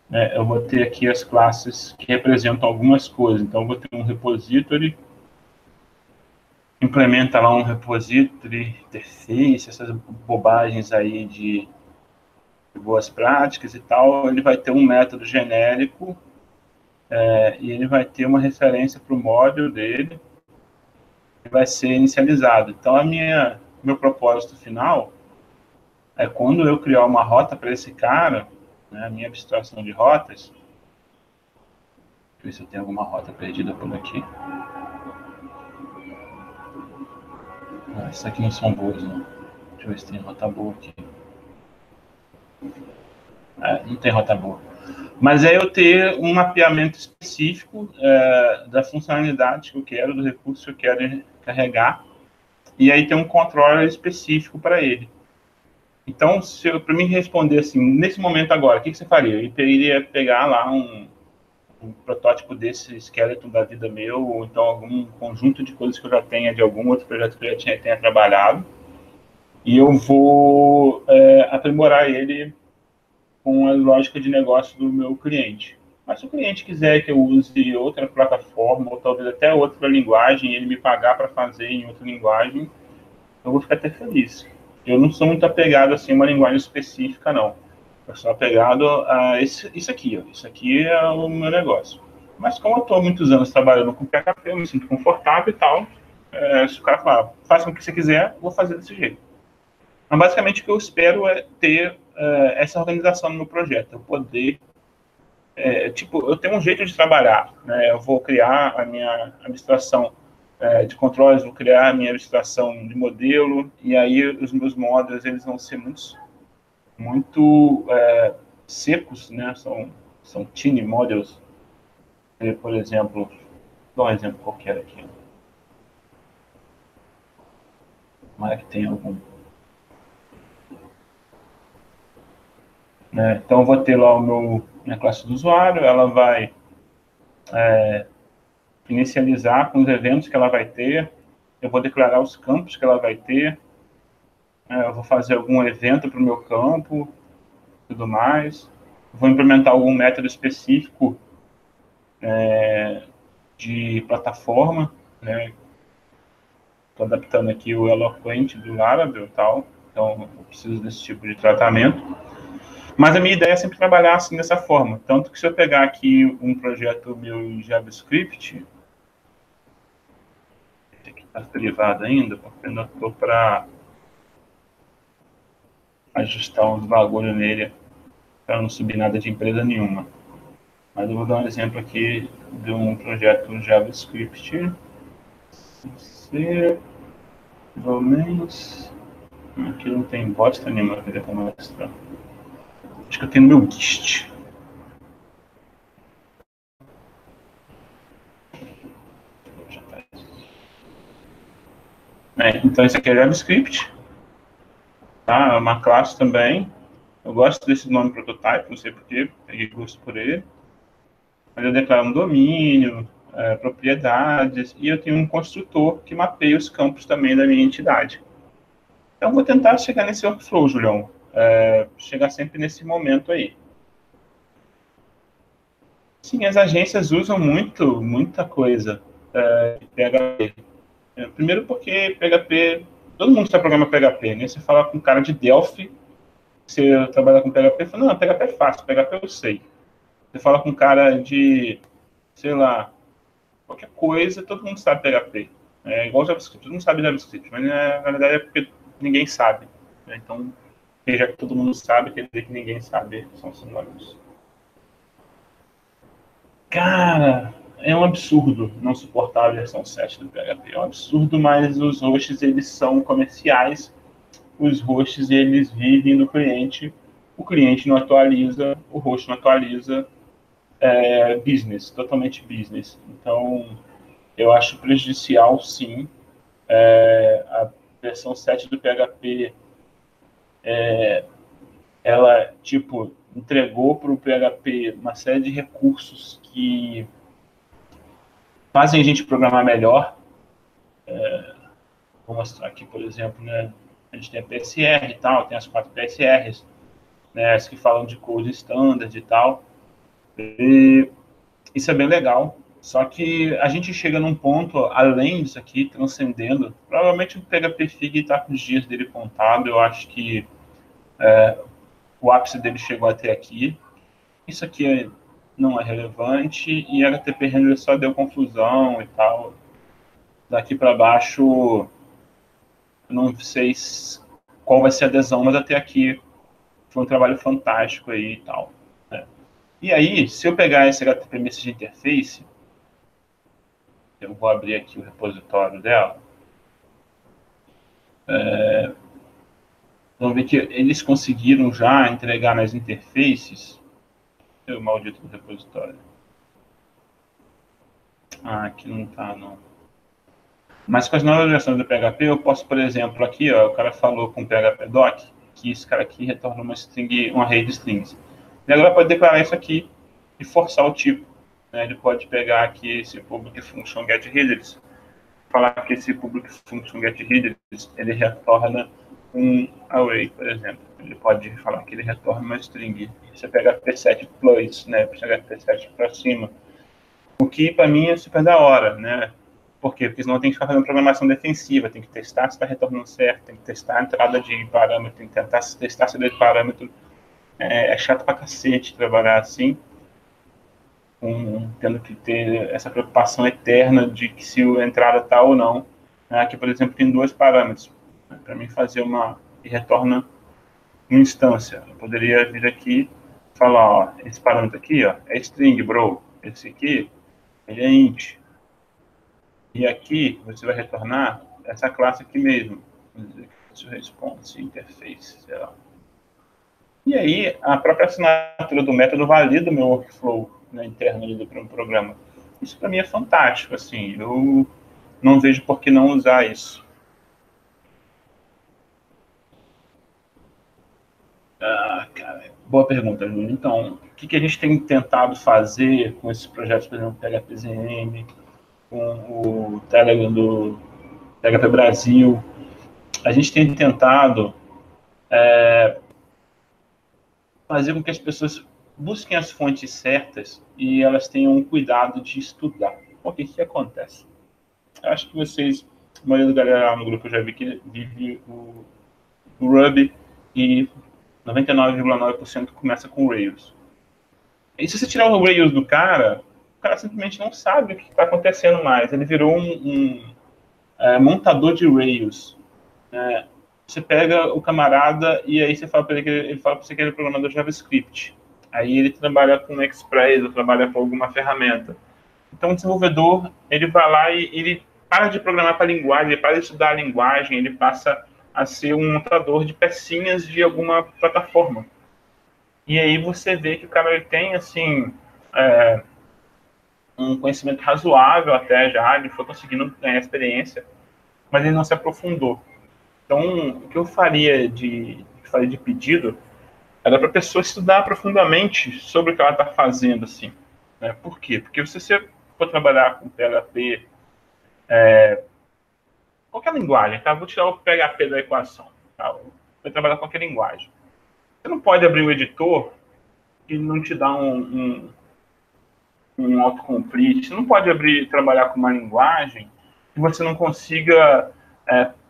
S1: né, eu vou ter aqui as classes que representam algumas coisas. Então, eu vou ter um repository, implementa lá um repository, interface, essas bobagens aí de boas práticas e tal. Ele vai ter um método genérico e ele vai ter uma referência para o módulo dele que vai ser inicializado. Então, meu propósito final é quando eu criar uma rota para esse cara, né, a minha abstração de rotas. Deixa eu ver se eu tenho alguma rota perdida por aqui. Essas aqui não são boas, não. Deixa eu ver se tem rota boa aqui. Não tem rota boa. Mas é eu ter um mapeamento específico da funcionalidade que eu quero, do recurso que eu quero carregar, e aí ter um controller específico para ele. Então, para mim responder assim, nesse momento agora, o que você faria? Eu iria pegar lá um protótipo desse skeleton da vida meu, ou então algum conjunto de coisas que eu já tenha de algum outro projeto que eu já tenha trabalhado, e eu vou aprimorar ele com a lógica de negócio do meu cliente. Mas se o cliente quiser que eu use outra plataforma, ou talvez até outra linguagem, e ele me pagar para fazer em outra linguagem, eu vou ficar até feliz. Eu não sou muito apegado assim, a uma linguagem específica, não. Eu sou apegado a isso aqui. Ó. Isso aqui é o meu negócio. Mas como eu estou há muitos anos trabalhando com PHP, eu me sinto confortável e tal. Se o cara falar, faça o que você quiser, eu vou fazer desse jeito. Mas basicamente o que eu espero é ter essa organização no meu projeto. Eu poder tipo, eu tenho um jeito de trabalhar, né? Eu vou criar a minha abstração de controles, vou criar a minha abstração de modelo, e aí os meus modelos eles vão ser muito secos, né? São tiny models. Por exemplo, vou dar um exemplo qualquer aqui. Tomara que tenha algum. Né? Então, eu vou ter lá minha classe do usuário, ela vai inicializar com os eventos que ela vai ter, eu vou declarar os campos que ela vai ter, eu vou fazer algum evento para o meu campo, tudo mais. Vou implementar algum método específico de plataforma, né? Estou adaptando aqui o Eloquent do Laravel e tal, então eu preciso desse tipo de tratamento. Mas a minha ideia é sempre trabalhar assim dessa forma. Tanto que se eu pegar aqui um projeto meu em JavaScript, esse aqui está privado ainda, porque eu ainda estou para ajustar uns bagulho nele para não subir nada de empresa nenhuma. Mas eu vou dar um exemplo aqui de um projeto JavaScript. Pelo menos. Aqui não tem bosta nenhuma para mostrar. Acho que eu tenho no meu Gist. Então, esse aqui é JavaScript. Tá? É uma classe também. Eu gosto desse nome prototype, não sei porquê, peguei gosto por ele. Mas eu declaro um domínio, propriedades, e eu tenho um construtor que mapeia os campos também da minha entidade. Então, vou tentar chegar nesse workflow, Julião. Chegar sempre nesse momento aí. Sim, as agências usam muita coisa de PHP. Primeiro porque PHP, todo mundo sabe programar PHP, né? Você fala com um cara de Delphi, você trabalha com PHP, fala, não, PHP é fácil, PHP eu sei. Você fala com um cara de, sei lá, qualquer coisa, todo mundo sabe PHP. É igual JavaScript, todo mundo sabe JavaScript, mas na verdade é porque ninguém sabe. Né? Então, já que todo mundo sabe, quer dizer que ninguém sabe, são sinônimos. Cara, é um absurdo não suportar a versão 7 do PHP. É um absurdo, mas os hosts eles são comerciais. Os hosts eles vivem do cliente. O cliente não atualiza, o host não atualiza. Business, totalmente business. Então, eu acho prejudicial, sim. A versão 7 do PHP, ela, tipo, entregou para o PHP uma série de recursos que fazem a gente programar melhor. Vou mostrar aqui, por exemplo, né? A gente tem a PSR e tal, tem as 4 PSRs, né? As que falam de code standard e tal. E isso é bem legal. Só que a gente chega num ponto, além disso aqui, transcendendo. Provavelmente o PHP Fig está com os dias dele contado. Eu acho que o ápice dele chegou até aqui. Isso aqui não é relevante e HTTP Handler só deu confusão e tal. Daqui para baixo, eu não sei qual vai ser a adesão, mas até aqui foi um trabalho fantástico aí e tal. Né? E aí, se eu pegar esse HTTP Message Interface, eu vou abrir aqui o repositório dela. Vamos ver que eles conseguiram já entregar nas interfaces. O maldito do repositório. Aqui não tá, não. Mas com as novas versões do PHP, eu posso, por exemplo, aqui, ó, o cara falou com o PHP doc que esse cara aqui retorna uma string, uma array de strings. Ele agora pode declarar isso aqui e forçar o tipo. Né? Ele pode pegar aqui esse public function getReaders, falar que esse public function getReaders ele retorna um array, por exemplo. Ele pode falar que ele retorna uma string. Você pega P7 plus, né? Pega P7 para cima. O que, para mim, é super da hora, né? Por quê? Porque senão tem que ficar fazendo programação defensiva, tem que testar se está retornando certo, tem que testar a entrada de parâmetro, tem que tentar testar se de parâmetro. É chato pra cacete trabalhar assim, tendo que ter essa preocupação eterna de que se a entrada está ou não. Aqui, por exemplo, tem dois parâmetros. Para mim fazer uma e retorna uma instância. Eu poderia vir aqui e falar, ó, esse parâmetro aqui, ó, é string, bro. Esse aqui, ele é int. E aqui você vai retornar essa classe aqui mesmo. Response interface, sei lá. E aí, a própria assinatura do método valida o meu workflow, né, interno ali do programa. Isso para mim é fantástico, assim. Eu não vejo por que não usar isso. Cara, boa pergunta, Júlio. Então, o que a gente tem tentado fazer com esses projetos, por exemplo, PHPZM, com o Telegram do PHP Brasil? A gente tem tentado fazer com que as pessoas busquem as fontes certas e elas tenham um cuidado de estudar. Porque o que acontece? Eu acho que vocês, a maioria da galera lá no grupo, eu já vi que vive o Ruby e 99,9% começa com Rails. E se você tirar o Rails do cara, o cara simplesmente não sabe o que está acontecendo mais. Ele virou um montador de Rails. Você pega o camarada e aí você fala para ele fala para você que ele é programador de JavaScript. Aí ele trabalha com Express ou trabalha com alguma ferramenta. Então o desenvolvedor, ele vai lá e ele para de programar para a linguagem, ele para de estudar a linguagem, ele passa a ser um montador de pecinhas de alguma plataforma. E aí você vê que o cara ele tem, assim, um conhecimento razoável até já, ele foi conseguindo ganhar experiência, mas ele não se aprofundou. Então, o que eu faria de pedido era para a pessoa estudar profundamente sobre o que ela está fazendo, assim. Né? Por quê? Porque se você for trabalhar com PHP, qualquer linguagem, tá? Vou tirar o PHP da equação. Tá? Vai trabalhar com qualquer linguagem. Você não pode abrir um editor e não te dá um autocomplete. Você não pode abrir trabalhar com uma linguagem que você não consiga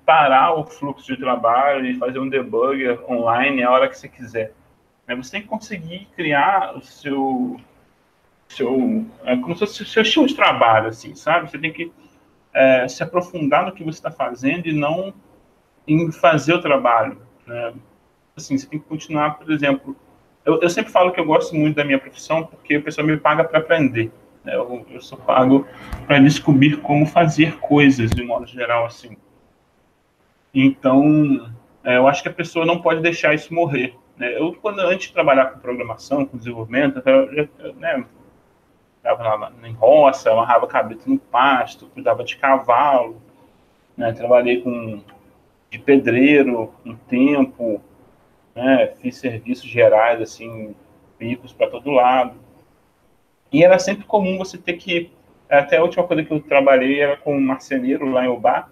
S1: parar o fluxo de trabalho e fazer um debugger online a hora que você quiser. Você tem que conseguir criar o como se fosse o seu estilo de trabalho, assim, sabe? Você tem que se aprofundar no que você está fazendo e não em fazer o trabalho. Né? Assim, você tem que continuar, por exemplo, eu sempre falo que eu gosto muito da minha profissão porque o pessoal me paga para aprender. Né? Eu sou pago para descobrir como fazer coisas, de modo geral, assim. Então, eu acho que a pessoa não pode deixar isso morrer. Né? Antes de trabalhar com programação, com desenvolvimento, né, estava em roça, amarrava cabrito no pasto, cuidava de cavalo, né? Trabalhei de pedreiro um tempo, né? Fiz serviços gerais, assim, bicos para todo lado. E era sempre comum você ter que... Até a última coisa que eu trabalhei era com um marceneiro lá em Ubá,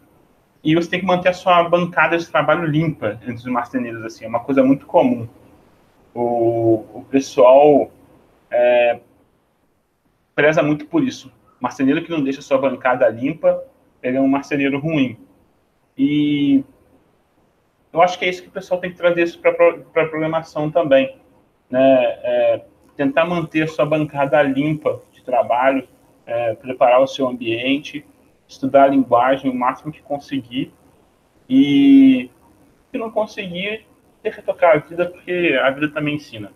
S1: e você tem que manter a sua bancada de trabalho limpa entre os marceneiros, assim, é uma coisa muito comum. O pessoal preza muito por isso. Marceneiro que não deixa a sua bancada limpa, ele é um marceneiro ruim. E eu acho que é isso que o pessoal tem que trazer isso para a programação também. Né? Tentar manter a sua bancada limpa de trabalho, preparar o seu ambiente, estudar a linguagem o máximo que conseguir e se não conseguir, deixa tocar a vida, porque a vida também ensina.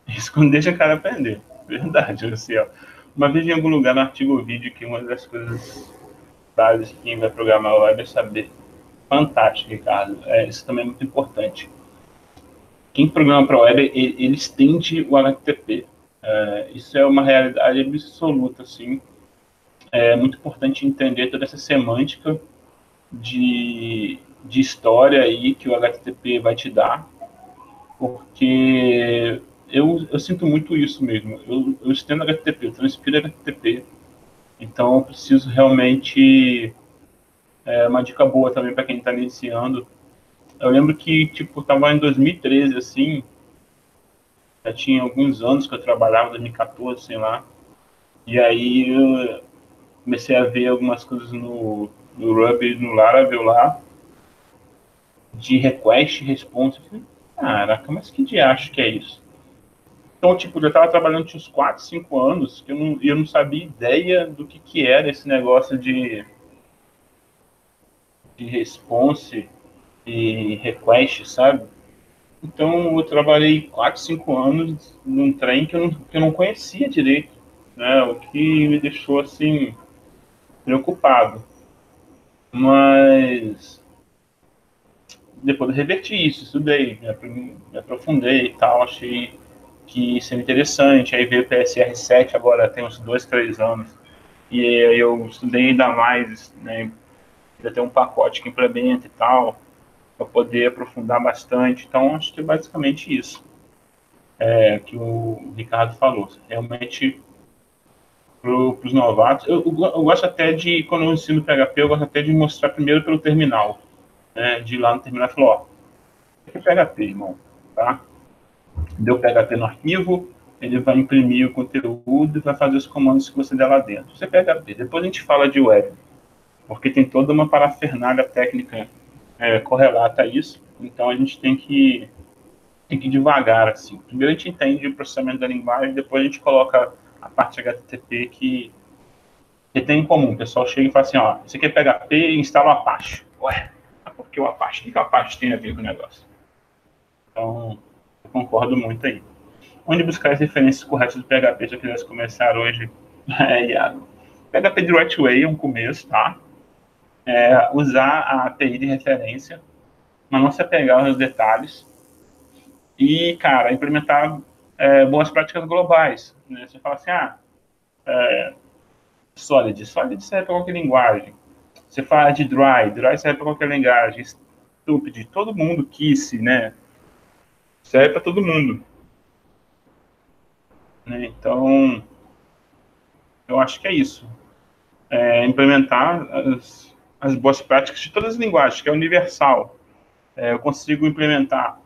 S1: Isso quando deixa o cara aprender. Verdade, assim, ó. Uma vez em algum lugar no artigo ou vídeo que uma das coisas básicas que quem vai programar o web é saber. Fantástico, Ricardo. Isso também é muito importante. Quem programa para a web, ele estende o HTTP. Isso é uma realidade absoluta, assim. É muito importante entender toda essa semântica de história aí que o HTTP vai te dar, porque eu sinto muito isso mesmo. Eu estendo HTTP, eu transpiro HTTP, Então, eu preciso realmente... uma dica boa também para quem está iniciando. Eu lembro que, tipo, estava em 2013, assim, já tinha alguns anos que eu trabalhava, 2014, sei lá, e aí eu comecei a ver algumas coisas no Ruby, no Laravel lá, de request e response. Eu falei, caraca, mas que diacho que é isso? Então, tipo, eu já estava trabalhando tinha uns 4, 5 anos, que eu não sabia ideia do que era esse negócio de response e request, sabe? Então, eu trabalhei 4, 5 anos num trem que eu não conhecia direito, né? O que me deixou, assim, preocupado. Mas depois eu reverti isso, estudei, me aprofundei e tal, achei que isso é interessante. Aí veio o PSR 7 agora tem uns 2, 3 anos. E aí eu estudei ainda mais, né? Ainda tem um pacote que implementa e tal, para poder aprofundar bastante. Então, acho que é basicamente isso que o Ricardo falou. Realmente, para os novatos, eu gosto até de, quando eu ensino PHP, eu gosto até de mostrar primeiro pelo terminal, né? De ir lá no terminal e falar, ó, aqui é PHP, irmão, tá? Deu PHP no arquivo, ele vai imprimir o conteúdo e vai fazer os comandos que você der lá dentro. Isso é PHP. Depois a gente fala de web, porque tem toda uma parafernália técnica correlata a isso. Então a gente tem que ir devagar, assim. Primeiro a gente entende o processamento da linguagem, depois a gente coloca a parte HTTP que tem em comum. O pessoal chega e fala assim, ó, você quer PHP e instala o Apache. Ué, por que o Apache? O que o Apache tem a ver com o negócio? Então, eu concordo muito aí. Onde buscar as referências corretas do PHP se eu quisesse começar hoje? Iago. PHP The Right Way é um começo, tá? Usar a API de referência, mas não se apegar aos detalhes. E, cara, implementar boas práticas globais. Né? Você fala assim, Solid serve para qualquer linguagem. Você fala de Dry serve para qualquer linguagem. Stupid, todo mundo Kiss, né? Serve para todo mundo. Né? Então, eu acho que é isso. Implementar as boas práticas de todas as linguagens, que é universal. Eu consigo implementar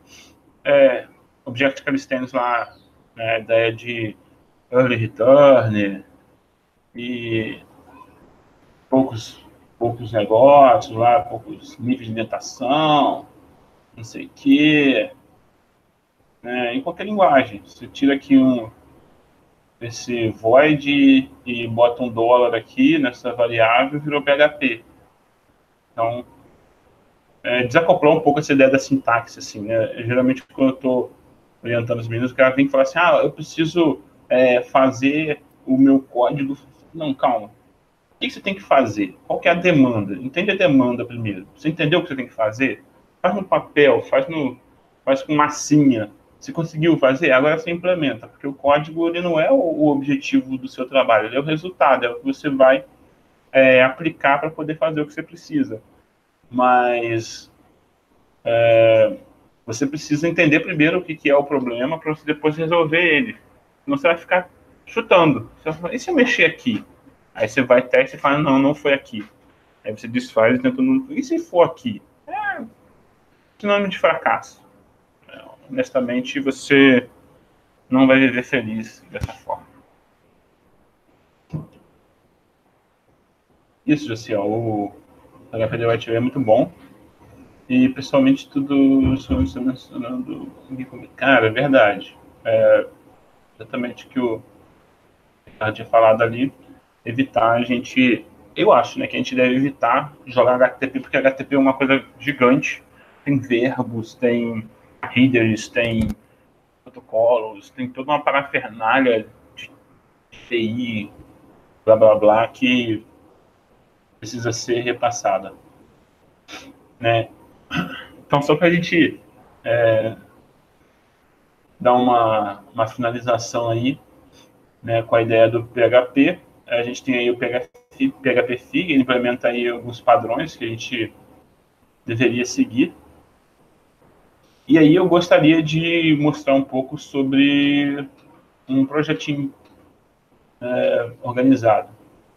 S1: Object Calisthenics lá, né, a ideia de early return e poucos, poucos negócios lá, poucos níveis de indentação, não sei o quê, né, em qualquer linguagem. Você tira aqui esse void e bota $1 aqui nessa variável, virou PHP. Então, desacoplar um pouco essa ideia da sintaxe, assim, né? Geralmente, quando eu estou orientando os meninos, o cara vem e fala assim, eu preciso fazer o meu código. Não, calma. O que você tem que fazer? Qual que é a demanda? Entende a demanda primeiro. Você entendeu o que você tem que fazer? Faz no papel, faz com massinha. Você conseguiu fazer? Agora você implementa, porque o código ele não é o objetivo do seu trabalho, ele é o resultado, é o que você vai aplicar para poder fazer o que você precisa. Mas você precisa entender primeiro o que é o problema para você depois resolver ele. Senão você vai ficar chutando. Você vai falar, e se eu mexer aqui? Aí você vai teste e fala, não, não foi aqui. Aí você desfaz e tenta... E se for aqui? Sinônimo de fracasso. Honestamente, você não vai viver feliz dessa forma. Isso, Josiel, o HPD White é muito bom. E, pessoalmente, tudo você mencionando... Cara, é verdade. Exatamente o que o Ricardo tinha falado ali. Evitar a gente... Eu acho, né, que a gente deve evitar jogar HTTP, porque HTTP é uma coisa gigante. Tem verbos, tem headers, tem protocolos, tem toda uma parafernália de TI, blá blá blá, que precisa ser repassada, né? Então, só para a gente dar uma finalização aí, né, com a ideia do PHP, a gente tem aí o PHP Fig, ele implementa aí alguns padrões que a gente deveria seguir. E aí eu gostaria de mostrar um pouco sobre um projetinho organizado.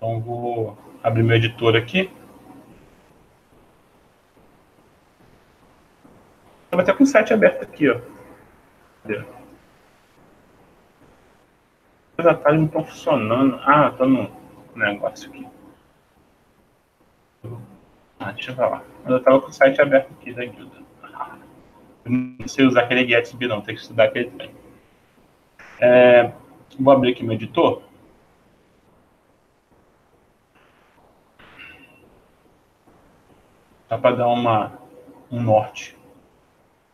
S1: Então, vou abrir meu editor aqui. Eu vou até com o site aberto aqui, ó. Os atalhos não estão funcionando. Ah, tá no negócio aqui. Deixa eu falar. Eu tava com o site aberto aqui da guilda. Eu não sei usar aquele Gatsby, não. Tem que estudar aquele trem. Vou abrir aqui meu editor. Só para dar um norte.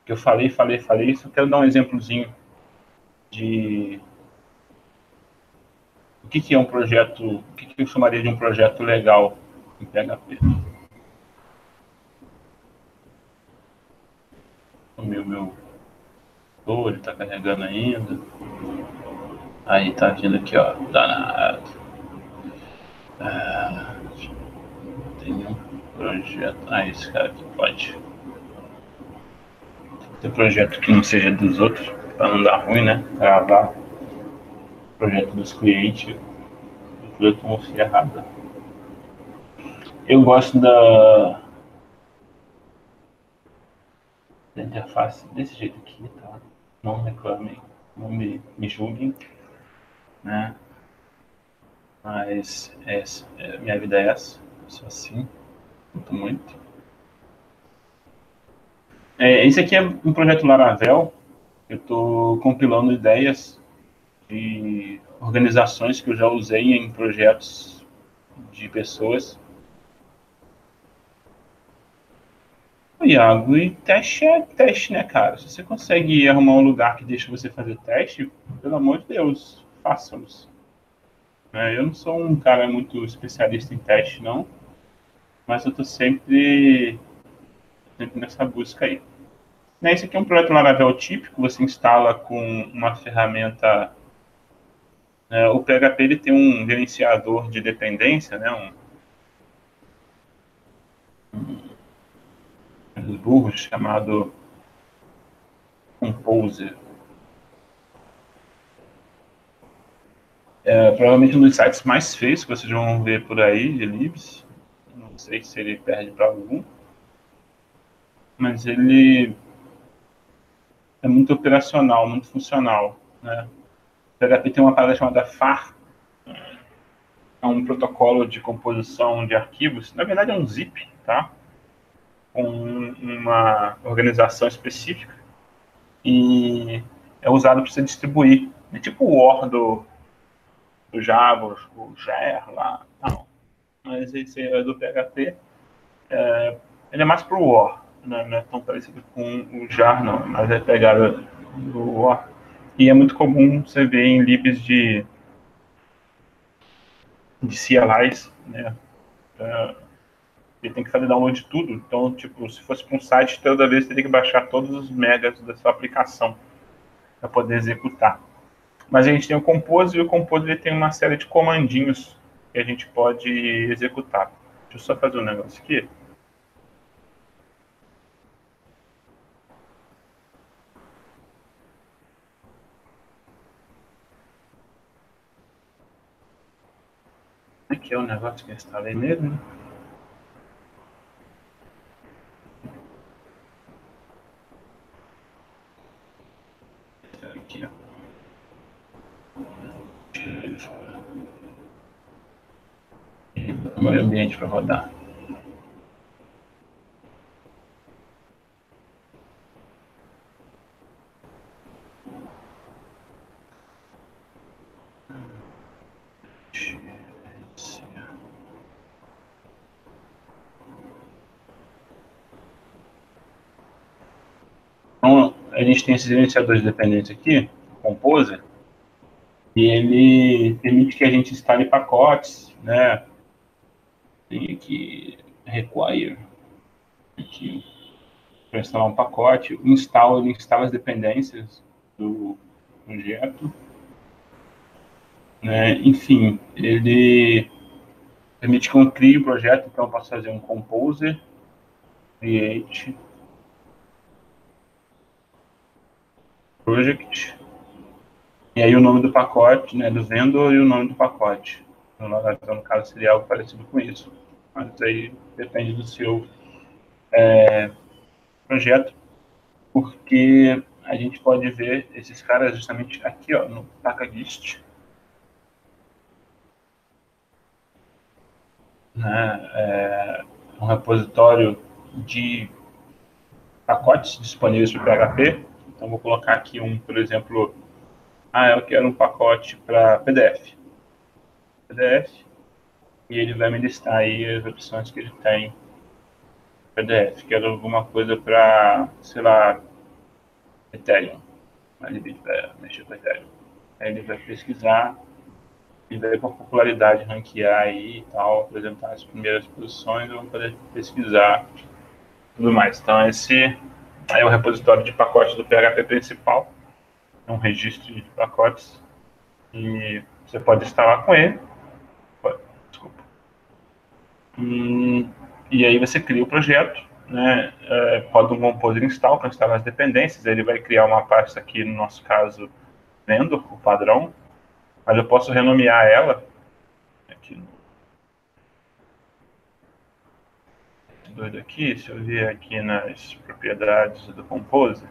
S1: Que eu falei. Só quero dar um exemplozinho de o que é um projeto, o que eu chamaria de um projeto legal em PHP. O meu ele está carregando ainda. Aí tá vindo aqui, ó. Danado. Tem um projeto. Esse cara aqui pode. Tem projeto que não seja dos outros, para não dar ruim, né? Gravar projeto dos clientes, eu tô errado. Eu gosto da interface desse jeito aqui, tá? Não reclamem, não me julguem, né? Mas minha vida é essa, eu sou assim, sinto muito. Esse aqui é um projeto Laravel. Eu estou compilando ideias de organizações que eu já usei em projetos de pessoas. Iago, e teste é teste, né, cara? Se você consegue arrumar um lugar que deixa você fazer teste, pelo amor de Deus, faça-los. Eu não sou um cara muito especialista em teste, não, mas eu estou sempre nessa busca aí. Esse aqui é um projeto Laravel típico, você instala com uma ferramenta. O PHP ele tem um gerenciador de dependência, né, um burro chamado Composer. Provavelmente um dos sites mais feios que vocês vão ver por aí, de libs. Não sei se ele perde para algum, mas ele é muito operacional, muito funcional, né? O PHP tem uma parada chamada FAR, é um protocolo de composição de arquivos. Na verdade é um zip, tá? Com uma organização específica e é usado para você distribuir. É tipo o OR do Java, o JAR lá, não. Mas esse é do PHP. Ele é mais pro War, né? Não é tão parecido com o JAR, não, mas é pegada do War. E é muito comum você ver em libs de CLIs, né? Ele tem que fazer download de tudo. Então, tipo, se fosse para um site, toda vez você teria que baixar todos os megas da sua aplicação para poder executar. Mas a gente tem o Compose e o Compose ele tem uma série de comandinhos que a gente pode executar. Deixa eu só fazer um negócio aqui. Aqui é o negócio que eu instalei nele, né? Aqui, ó. Agora é o ambiente para rodar. Então, a gente tem esses gerenciadores dependentes aqui, o Composer, e ele permite que a gente instale pacotes, né? Tem aqui require, aqui para instalar um pacote, ele instala as dependências do projeto, né? Enfim, ele permite que eu crie o projeto, então eu posso fazer um Composer, create, project, e aí o nome do pacote, né, do vendor e o nome do pacote. Então, no caso, seria algo parecido com isso. Mas aí depende do seu projeto, porque a gente pode ver esses caras justamente aqui, ó, no Packagist, né? Um repositório de pacotes disponíveis para PHP. Então, vou colocar aqui por exemplo, eu quero um pacote para PDF, e ele vai me listar aí as opções que ele tem PDF. Quero alguma coisa para, sei lá, Ethereum. Aí ele vai mexer com Ethereum. Aí ele vai pesquisar e vai por popularidade ranquear aí e tal, apresentar as primeiras posições, vamos poder pesquisar tudo mais. Então esse é o repositório de pacotes do PHP principal, é um registro de pacotes e você pode instalar com ele. Desculpa. E aí você cria o projeto, né? Pode um composer install para instalar as dependências, ele vai criar uma pasta aqui, no nosso caso, vendor, o padrão, mas eu posso renomear ela aqui doido aqui, se eu vier aqui nas propriedades do Composer,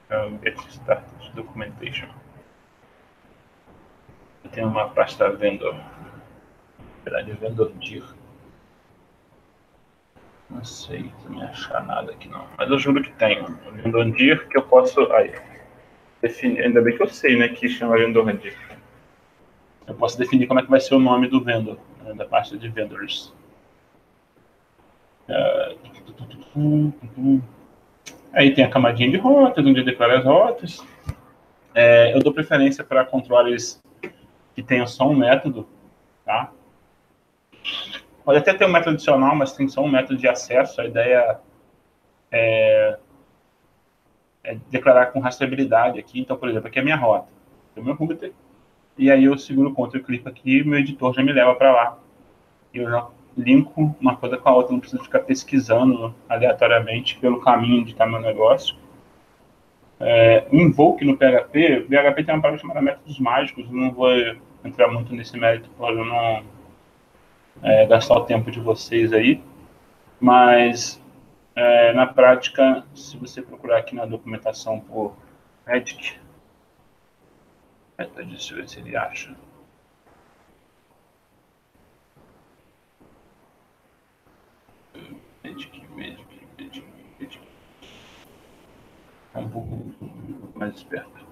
S1: é o Get Started Documentation. Eu tenho uma pasta vendor, na verdade vendor dir. Não sei se me achar nada aqui não, mas eu juro que tem um vendor dir que eu posso definir, ainda bem que eu sei, né, que chama vendor dir. Eu posso definir como é que vai ser o nome do vendor, né, da pasta de vendors. Aí tem a camadinha de rotas, onde eu declaro as rotas. Eu dou preferência para controles que tenham só um método, tá? Pode até ter um método adicional, mas tem só um método de acesso. A ideia é declarar com rastreabilidade aqui. Então, por exemplo, aqui é a minha rota, é o meu router, e aí eu seguro o Ctrl e clico aqui e meu editor já me leva para lá. E eu já linko uma coisa com a outra, não preciso ficar pesquisando aleatoriamente pelo caminho onde está meu negócio. O invoke no PHP, o PHP tem uma palavra chamada métodos mágicos, eu não vou entrar muito nesse mérito para eu não gastar o tempo de vocês aí, mas na prática, se você procurar aqui na documentação por Magic, deixa eu ver se ele acha. Magic. É um pouco mais esperto.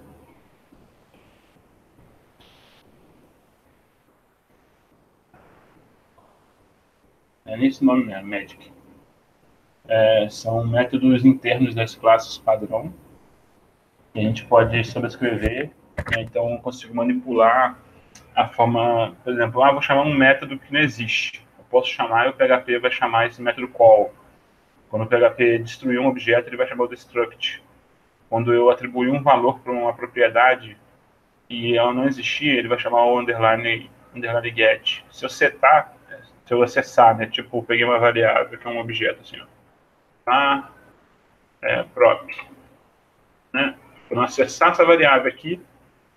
S1: É nesse nome mesmo, Magic. São métodos internos das classes padrão, que a gente pode sobrescrever, né? Então eu consigo manipular a forma, por exemplo, vou chamar um método que não existe. Eu posso chamar e o PHP vai chamar esse método call. Quando o PHP destruir um objeto, ele vai chamar o destruct. Quando eu atribuir um valor para uma propriedade e ela não existir, ele vai chamar o underline get. Se eu setar, se eu acessar, né, tipo, eu peguei uma variável que é um objeto assim, ó, prop, né? Quando eu acessar essa variável aqui,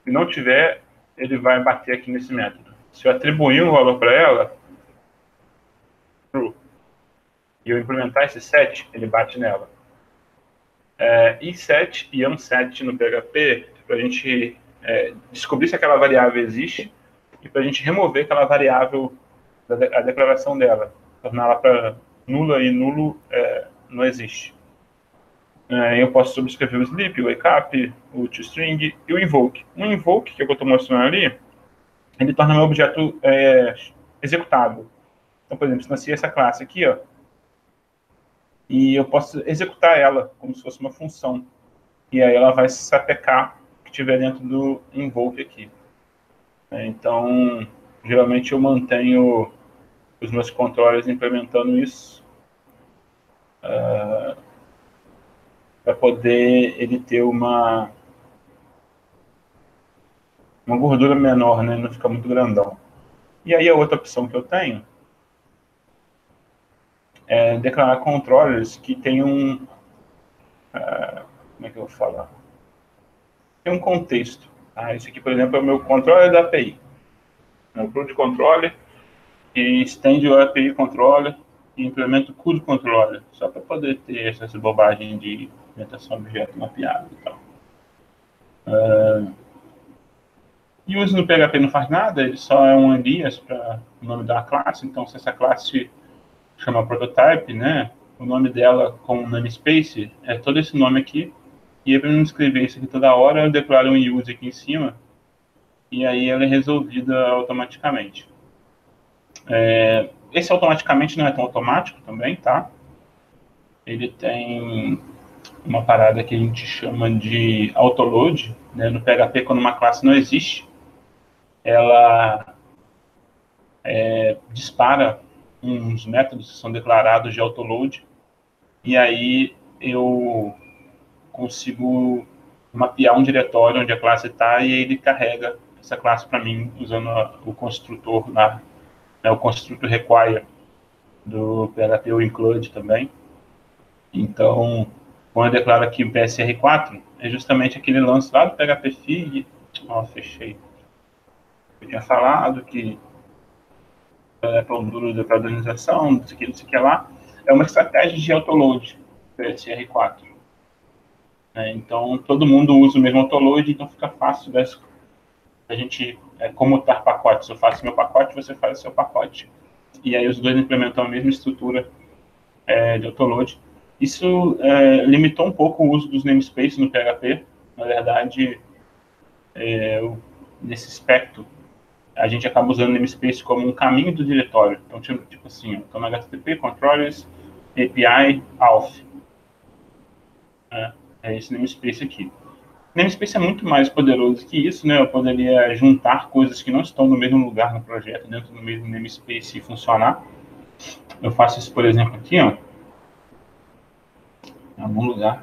S1: se não tiver, ele vai bater aqui nesse método. Se eu atribuir um valor para ela, true, e eu implementar esse set, ele bate nela. Set e unset no PHP, para a gente descobrir se aquela variável existe e para a gente remover aquela variável, a declaração dela, torná-la para nula, e nulo não existe. Eu posso subscrever o sleep, o wake up, o toString e o invoke. O invoke, que é o que eu estou mostrando ali, ele torna meu objeto executável. Então, por exemplo, instanciei essa classe aqui, ó, e eu posso executar ela como se fosse uma função. E aí ela vai sapecar o que tiver dentro do invoke aqui. Então, geralmente eu mantenho os meus controles implementando isso para poder ele ter uma gordura menor, né? Não ficar muito grandão. E aí a outra opção que eu tenho é declarar controllers que tenham como é que eu vou falar? Tem um contexto. Esse aqui, por exemplo, é o meu controller da API. o CRUD controller, e estende o API controller e implementa o CRUD controller, só para poder ter essas bobagens de implementação de objeto mapeado e tal. E o uso no PHP não faz nada, ele só é um alias para o nome da classe. Então, se essa classe chama prototype, né, o nome dela com namespace é todo esse nome aqui. E para não escrever isso aqui toda hora, eu declaro um use aqui em cima, e aí ela é resolvida automaticamente. Esse automaticamente não é tão automático também, tá? Ele tem uma parada que a gente chama de autoload, né? No PHP, quando uma classe não existe, ela dispara uns métodos que são declarados de autoload, e aí eu consigo mapear um diretório onde a classe está, e aí ele carrega essa classe para mim usando o construtor lá, né, o construtor require do PHP ou include também. Então, quando eu declaro aqui o PSR4, é justamente aquele lance lá do PHP Fig. Ó, fechei. Eu tinha falado que para o duro de padronização, não sei o que lá, é uma estratégia de autoload, PSR4. Então, todo mundo usa o mesmo autoload, então fica fácil a gente comutar pacotes. Eu faço meu pacote, você faz o seu pacote. E aí os dois implementam a mesma estrutura de autoload. Isso limitou um pouco o uso dos namespaces no PHP. Na verdade, nesse aspecto, a gente acaba usando o namespace como um caminho do diretório. Então, tipo assim, então no HTTP, controllers, API, auth. É esse namespace aqui. Namespace é muito mais poderoso que isso, né? Eu poderia juntar coisas que não estão no mesmo lugar no projeto, dentro do mesmo namespace e funcionar. Eu faço isso, por exemplo, aqui, ó. Em algum lugar.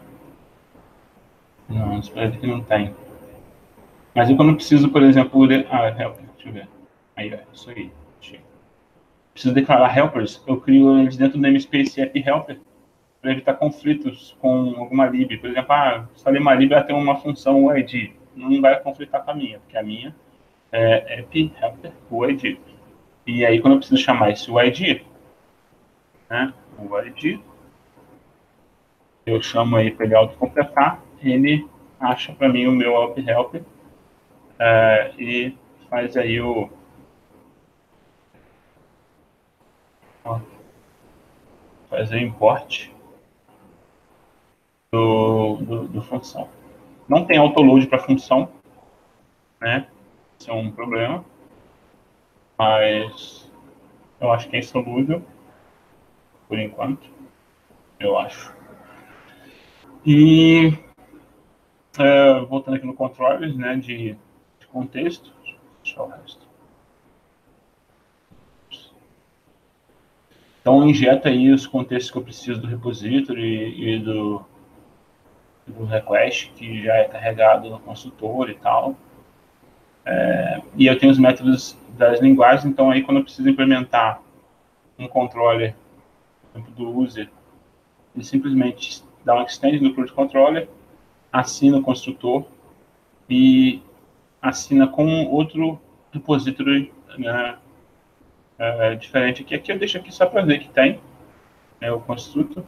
S1: Não, espero que não tem. Mas eu quando preciso, por exemplo, helper, deixa eu ver. Aí, ó, isso aí. Preciso declarar helpers, eu crio eles dentro do namespace app helper para evitar conflitos com alguma lib. Por exemplo, se a uma lib vai ter uma função UID, não vai conflitar com a minha, porque a minha é app helper UID. E aí, quando eu preciso chamar esse UID, né, UID, eu chamo aí para ele autocompletar, ele acha para mim o meu app helper e faz aí faz o import do função. Não tem autoload para função, né? Isso é um problema, mas eu acho que é insolúvel, por enquanto, eu acho. E voltando aqui no controllers, né, de contexto, deixa o resto. Então, injeta aí os contextos que eu preciso do repository e do request, que já é carregado no consultor e tal. E eu tenho os métodos das linguagens, então aí quando eu preciso implementar um controller do user, ele simplesmente dá um extend no CRUD controller, assina o construtor e assina com outro repository, né, diferente aqui. Aqui eu deixo aqui só para ver que tem o construtor,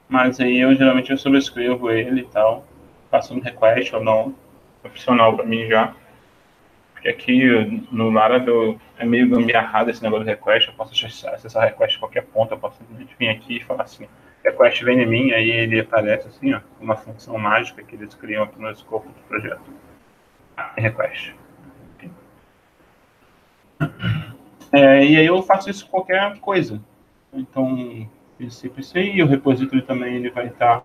S1: mas aí eu geralmente eu sobrescrevo ele e tal, faço um request ou não, profissional para mim já. Porque aqui no Laravel é meio gambiarrado esse negócio de request. Eu posso acessar request de qualquer ponto. Eu posso simplesmente vir aqui e falar assim: request vem em mim, aí ele aparece assim, ó, uma função mágica que eles criam aqui no escopo do projeto. Request. E aí eu faço isso com qualquer coisa. Então, isso aí, o repository também ele vai estar.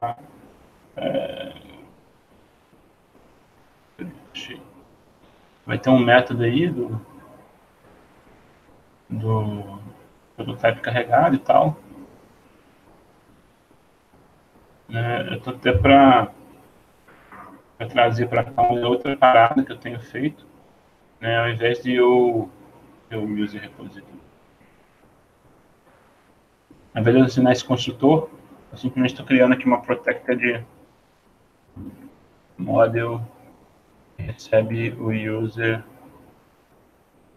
S1: Vai ter um método aí do type carregado e tal. Eu estou até para trazer para cá uma outra parada que eu tenho feito, né, ao invés de eu use repository. Ao invés de eu assinar esse construtor, eu simplesmente estou criando aqui uma protected model que recebe o user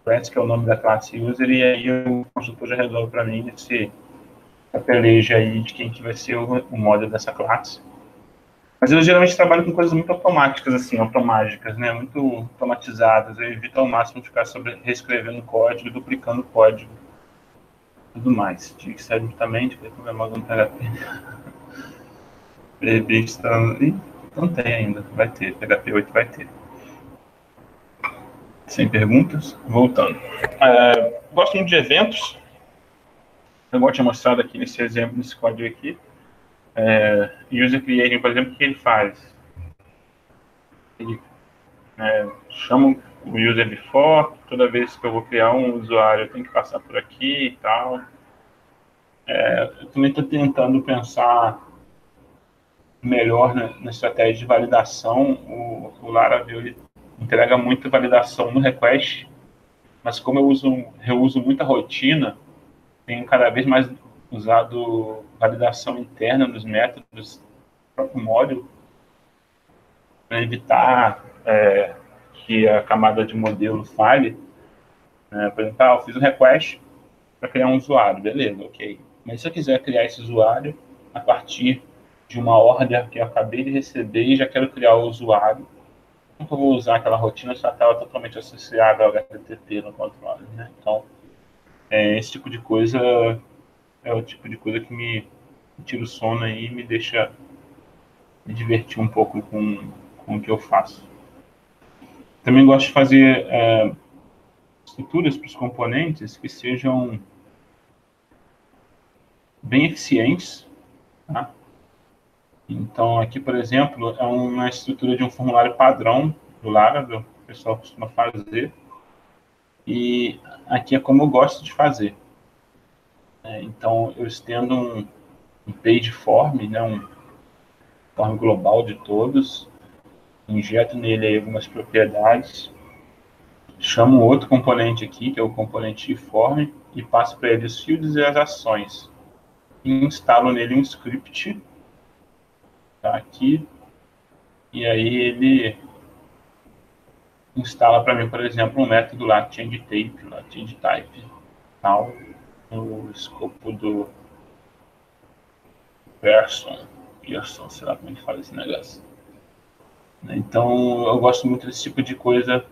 S1: Class, que é o nome da classe user, e aí o consultor já resolve para mim esse peleja aí de quem que vai ser o model dessa classe. Mas eu geralmente trabalho com coisas muito automáticas, assim, automáticas, né? Muito automatizadas. Eu evito ao máximo ficar reescrevendo código, duplicando código, tudo mais. Tive que sair justamente para programar no PHP. Não tem ainda, vai ter. PHP 8 vai ter. Sem perguntas? Voltando. Gosto muito de eventos. Eu gosto de mostrar aqui nesse exemplo, nesse código aqui. User creating, por exemplo, o que ele faz? Ele chama o user before, toda vez que eu vou criar um usuário, eu tenho que passar por aqui e tal. Eu também estou tentando pensar melhor na estratégia de validação. O Laravel ele entrega muita validação no request, mas como eu reuso muita rotina, tenho cada vez mais usado validação interna nos métodos do próprio módulo para evitar que a camada de modelo falhe. Por exemplo, eu fiz um request para criar um usuário, beleza, ok. Mas se eu quiser criar esse usuário a partir de uma ordem que eu acabei de receber e já quero criar o usuário, como eu vou usar aquela rotina se ela estava totalmente associada ao HTTP no controle, né? Então, esse tipo de coisa é o tipo de coisa que me tira o sono aí e me deixa me divertir um pouco com o que eu faço. Também gosto de fazer estruturas para os componentes que sejam bem eficientes, tá? Então, aqui, por exemplo, é uma estrutura de um formulário padrão do Laravel, que o pessoal costuma fazer, e aqui é como eu gosto de fazer. Então, eu estendo um page form, né, um form global de todos, injeto nele aí algumas propriedades, chamo outro componente aqui, que é o componente form, e passo para ele os fields e as ações. E instalo nele um script, tá, aqui, e aí ele instala para mim, por exemplo, um método lá, change type, tal, no escopo do person, sei lá como é que fala esse negócio. Então, eu gosto muito desse tipo de coisa,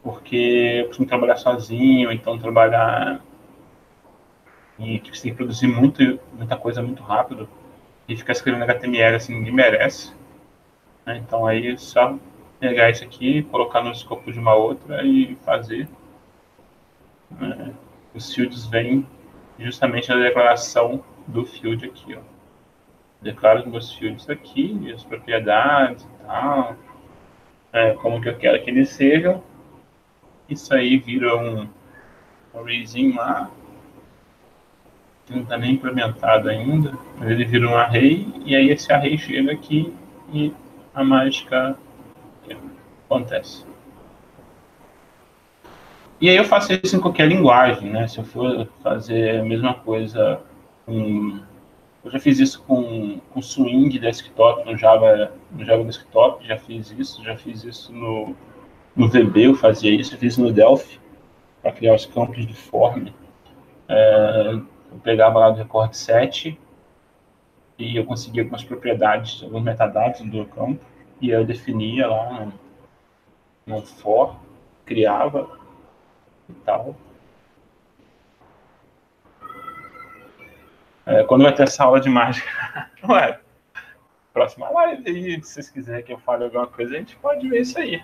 S1: porque eu costumo trabalhar sozinho, então trabalhar em que você tem que produzir muita coisa muito rápido, e ficar escrevendo HTML assim, ninguém merece. Então, aí, só pegar isso aqui, colocar no escopo de uma outra e fazer. Os fields vêm justamente na declaração do field aqui, ó. Declaro os meus fields aqui, as propriedades e tal, como que eu quero que eles sejam. Isso aí vira um arrayzinho lá, que não está nem implementado ainda, mas ele vira um array, e aí esse array chega aqui e a mágica acontece. E aí eu faço isso em qualquer linguagem, né? Se eu for fazer a mesma coisa eu já fiz isso com Swing Desktop no Java Desktop, já fiz isso no VB, eu fazia isso, eu fiz no Delphi, para criar os campos de form. Eu pegava lá do record set e eu conseguia algumas propriedades, alguns metadados do campo, e eu definia lá no for, criava e tal. Quando vai ter essa aula de mágica, ué, próxima live aí, se vocês quiserem que eu fale alguma coisa, a gente pode ver isso aí.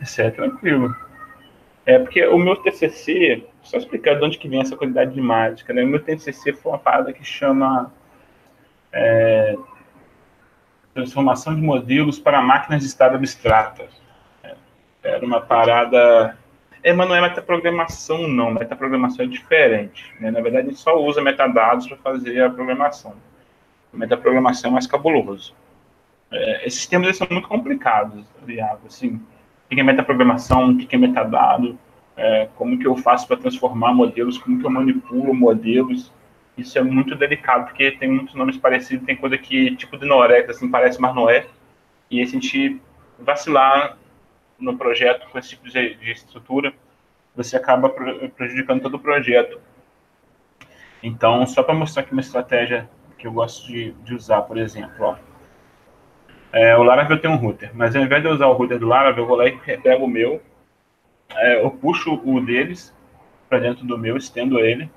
S1: Isso é tranquilo. Porque o meu TCC, só explicar de onde que vem essa qualidade de mágica, né? O meu TCC foi uma parada que chama transformação de modelos para máquinas de estado abstrata. Era uma parada... mas não é metaprogramação, não. Metaprogramação é diferente, né? Na verdade, a gente só usa metadados para fazer a programação. A metaprogramação é mais cabuloso. Esses termos eles são muito complicados, aliás, assim, o que é metaprogramação, o que é metadado, como que eu faço para transformar modelos, como que eu manipulo modelos. Isso é muito delicado, porque tem muitos nomes parecidos, tem coisa que, tipo de Norex, assim, parece, mas não é. E a gente vacilar no projeto com esse tipo de estrutura, você acaba prejudicando todo o projeto. Então, só para mostrar aqui uma estratégia que eu gosto de usar, por exemplo, ó. O Laravel tem um router, mas ao invés de eu usar o router do Laravel, eu vou lá e pego o meu, eu puxo o deles para dentro do meu, estendo ele,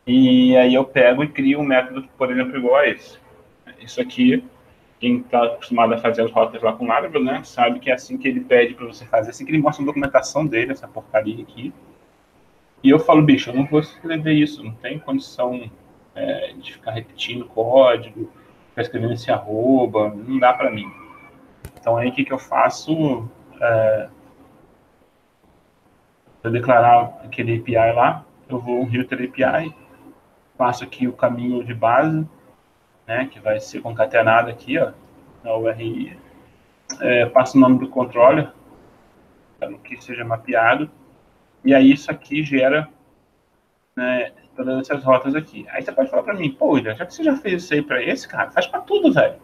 S1: e aí eu pego e crio um método, por exemplo, igual a esse. Isso aqui, quem está acostumado a fazer as rotas lá com o Laravel, né, sabe que é assim que ele pede para você fazer, assim que ele mostra a documentação dele, essa porcaria aqui. E eu falo, bicho, eu não vou escrever isso, não tem condição de ficar repetindo código, ficar escrevendo esse arroba, não dá para mim. Então aí o que eu faço? Para declarar aquele API lá, eu vou um router API, passo aqui o caminho de base, né, que vai ser concatenado aqui, ó, na URI, passo o nome do controller, para que seja mapeado, e aí isso aqui gera, né, todas essas rotas aqui. Aí você pode falar para mim, pô, William, já que você já fez isso aí para esse, cara, faz para tudo, velho.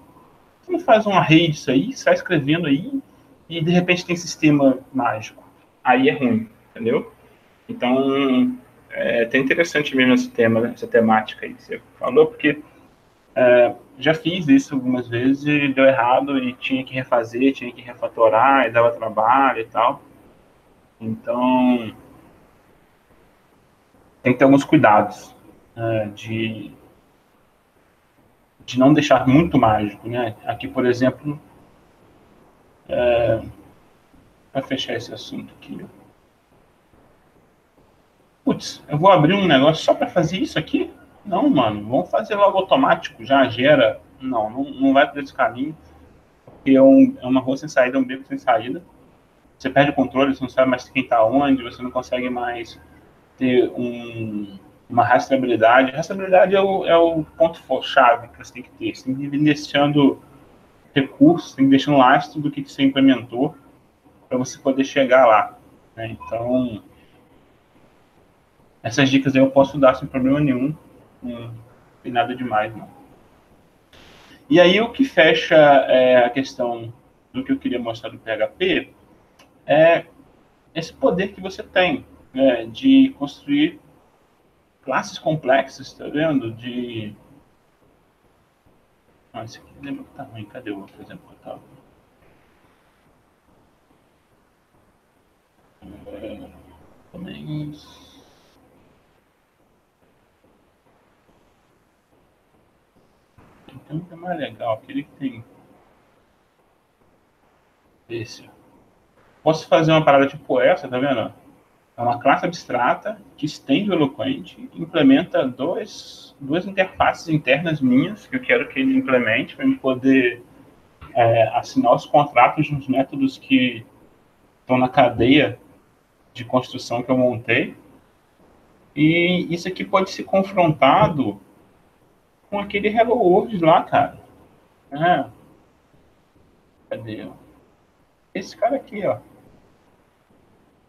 S1: Você não faz uma rede disso aí, sai escrevendo aí, e de repente tem sistema mágico. Aí é ruim, entendeu? Então, é até interessante mesmo esse tema, né? Essa temática aí que você falou, porque já fiz isso algumas vezes e deu errado e tinha que refazer, tinha que refatorar, e dava trabalho e tal. Então, tem que ter alguns cuidados, de não deixar muito mágico, né? Aqui, por exemplo, para fechar esse assunto aqui, putz, eu vou abrir um negócio só para fazer isso aqui? Não, mano, vamos fazer logo automático, já gera. Não vai por esse caminho, porque é uma rua sem saída, é um beco sem saída. Você perde o controle, você não sabe mais quem está onde, você não consegue mais ter uma rastreabilidade. Rastreabilidade é o ponto-chave que você tem que ter. Você tem que ir deixando recursos, tem que deixar um lastro do que você implementou para você poder chegar lá, né? Então, essas dicas aí eu posso dar sem problema nenhum. Não tem nada demais, não. E aí o que fecha a questão do que eu queria mostrar do PHP é esse poder que você tem, né, de construir classes complexas, tá vendo? Esse aqui lembra que tá ruim. Cadê o outro exemplo que eu tava? Também. Tem um que é mais legal, aquele que tem esse. Posso fazer uma parada tipo essa, tá vendo? É uma classe abstrata que estende o Eloquent, implementa duas interfaces internas minhas que eu quero que ele implemente para eu poder assinar os contratos nos métodos que estão na cadeia de construção que eu montei. E isso aqui pode ser confrontado com aquele Hello World lá, cara. É, cadê? Esse cara aqui, ó.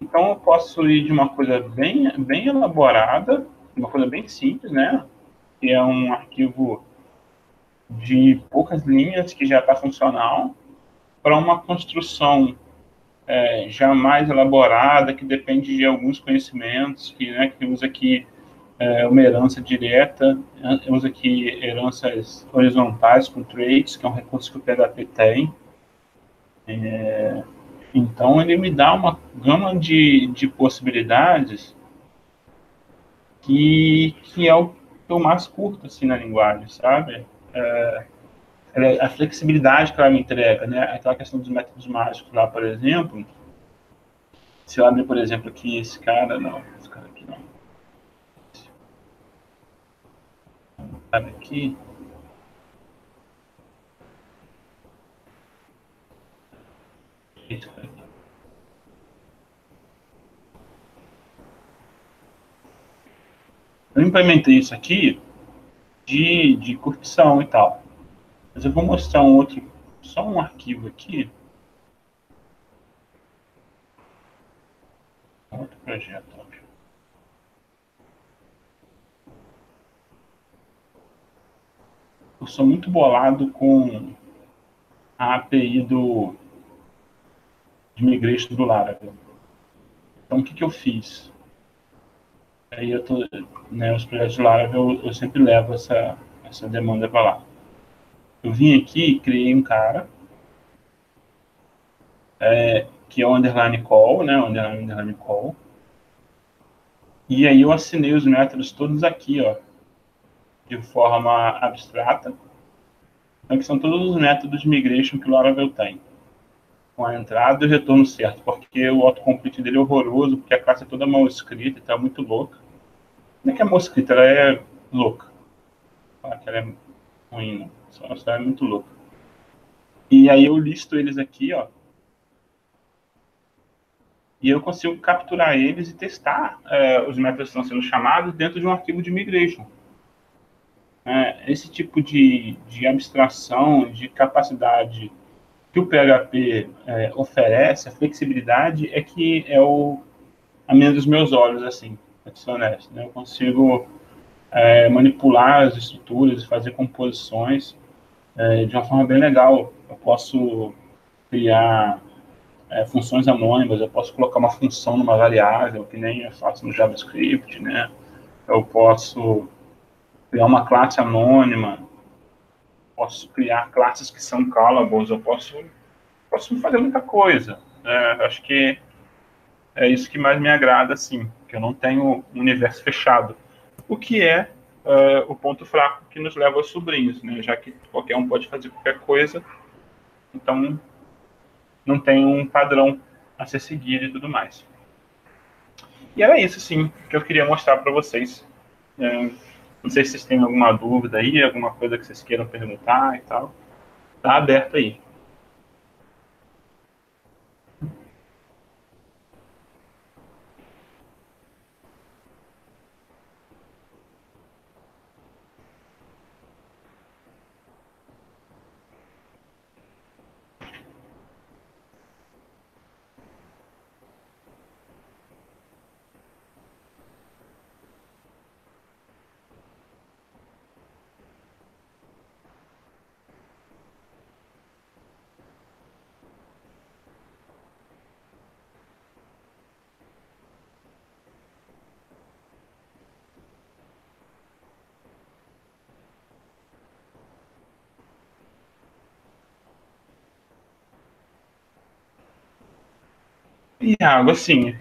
S1: Então eu posso ir de uma coisa bem elaborada, uma coisa bem simples, né? Que é um arquivo de poucas linhas que já está funcional, para uma construção já mais elaborada, que depende de alguns conhecimentos, que usa aqui uma herança direta, usa aqui heranças horizontais com traits, que é um recurso que o PHP tem. Então, ele me dá uma gama de possibilidades que é o que eu mais curto assim, na linguagem, sabe? A flexibilidade que ela me entrega, né? Aquela questão dos métodos mágicos lá, por exemplo. Se eu abrir, por exemplo, aqui esse cara, não, esse cara aqui não. Abre aqui. Esse cara aqui. Eu implementei isso aqui de curtição e tal. Mas eu vou mostrar um outro, só um arquivo aqui, um outro projeto. Óbvio. Eu sou muito bolado com a API de migration do Laravel. Então, o que, que eu fiz? Aí eu tô, né, os projetos de Laravel, eu sempre levo essa demanda para lá. Eu vim aqui, criei um cara, que é o underline call, né, underline call, e aí eu assinei os métodos todos aqui, ó, de forma abstrata, então que são todos os métodos de migration que o Laravel tem, com a entrada e o retorno certo, porque o autocomplete dele é horroroso, porque a classe é toda mal escrita e tá muito louca. Não é que é mal escrita, ela é louca. Falar que ela é ruim, não. Ela é muito louca. E aí eu listo eles aqui, ó, e eu consigo capturar eles e testar os métodos que estão sendo chamados dentro de um arquivo de migration. Esse tipo de abstração, de capacidade que o PHP oferece, a flexibilidade, é que é a menina dos meus olhos, assim, para ser honesto. Né? Eu consigo manipular as estruturas e fazer composições de uma forma bem legal. Eu posso criar funções anônimas, eu posso colocar uma função numa variável, que nem eu faço no JavaScript, né? Eu posso criar uma classe anônima, posso criar classes que são callables, eu posso fazer muita coisa. Acho que é isso que mais me agrada, assim, que eu não tenho um universo fechado. O que é o ponto fraco que nos leva aos sobrinhos, né? Já que qualquer um pode fazer qualquer coisa, então não tem um padrão a ser seguido e tudo mais. E era isso, sim, que eu queria mostrar para vocês. É, não sei se vocês têm alguma dúvida aí, alguma coisa que vocês queiram perguntar e tal. Tá aberto aí. E algo assim,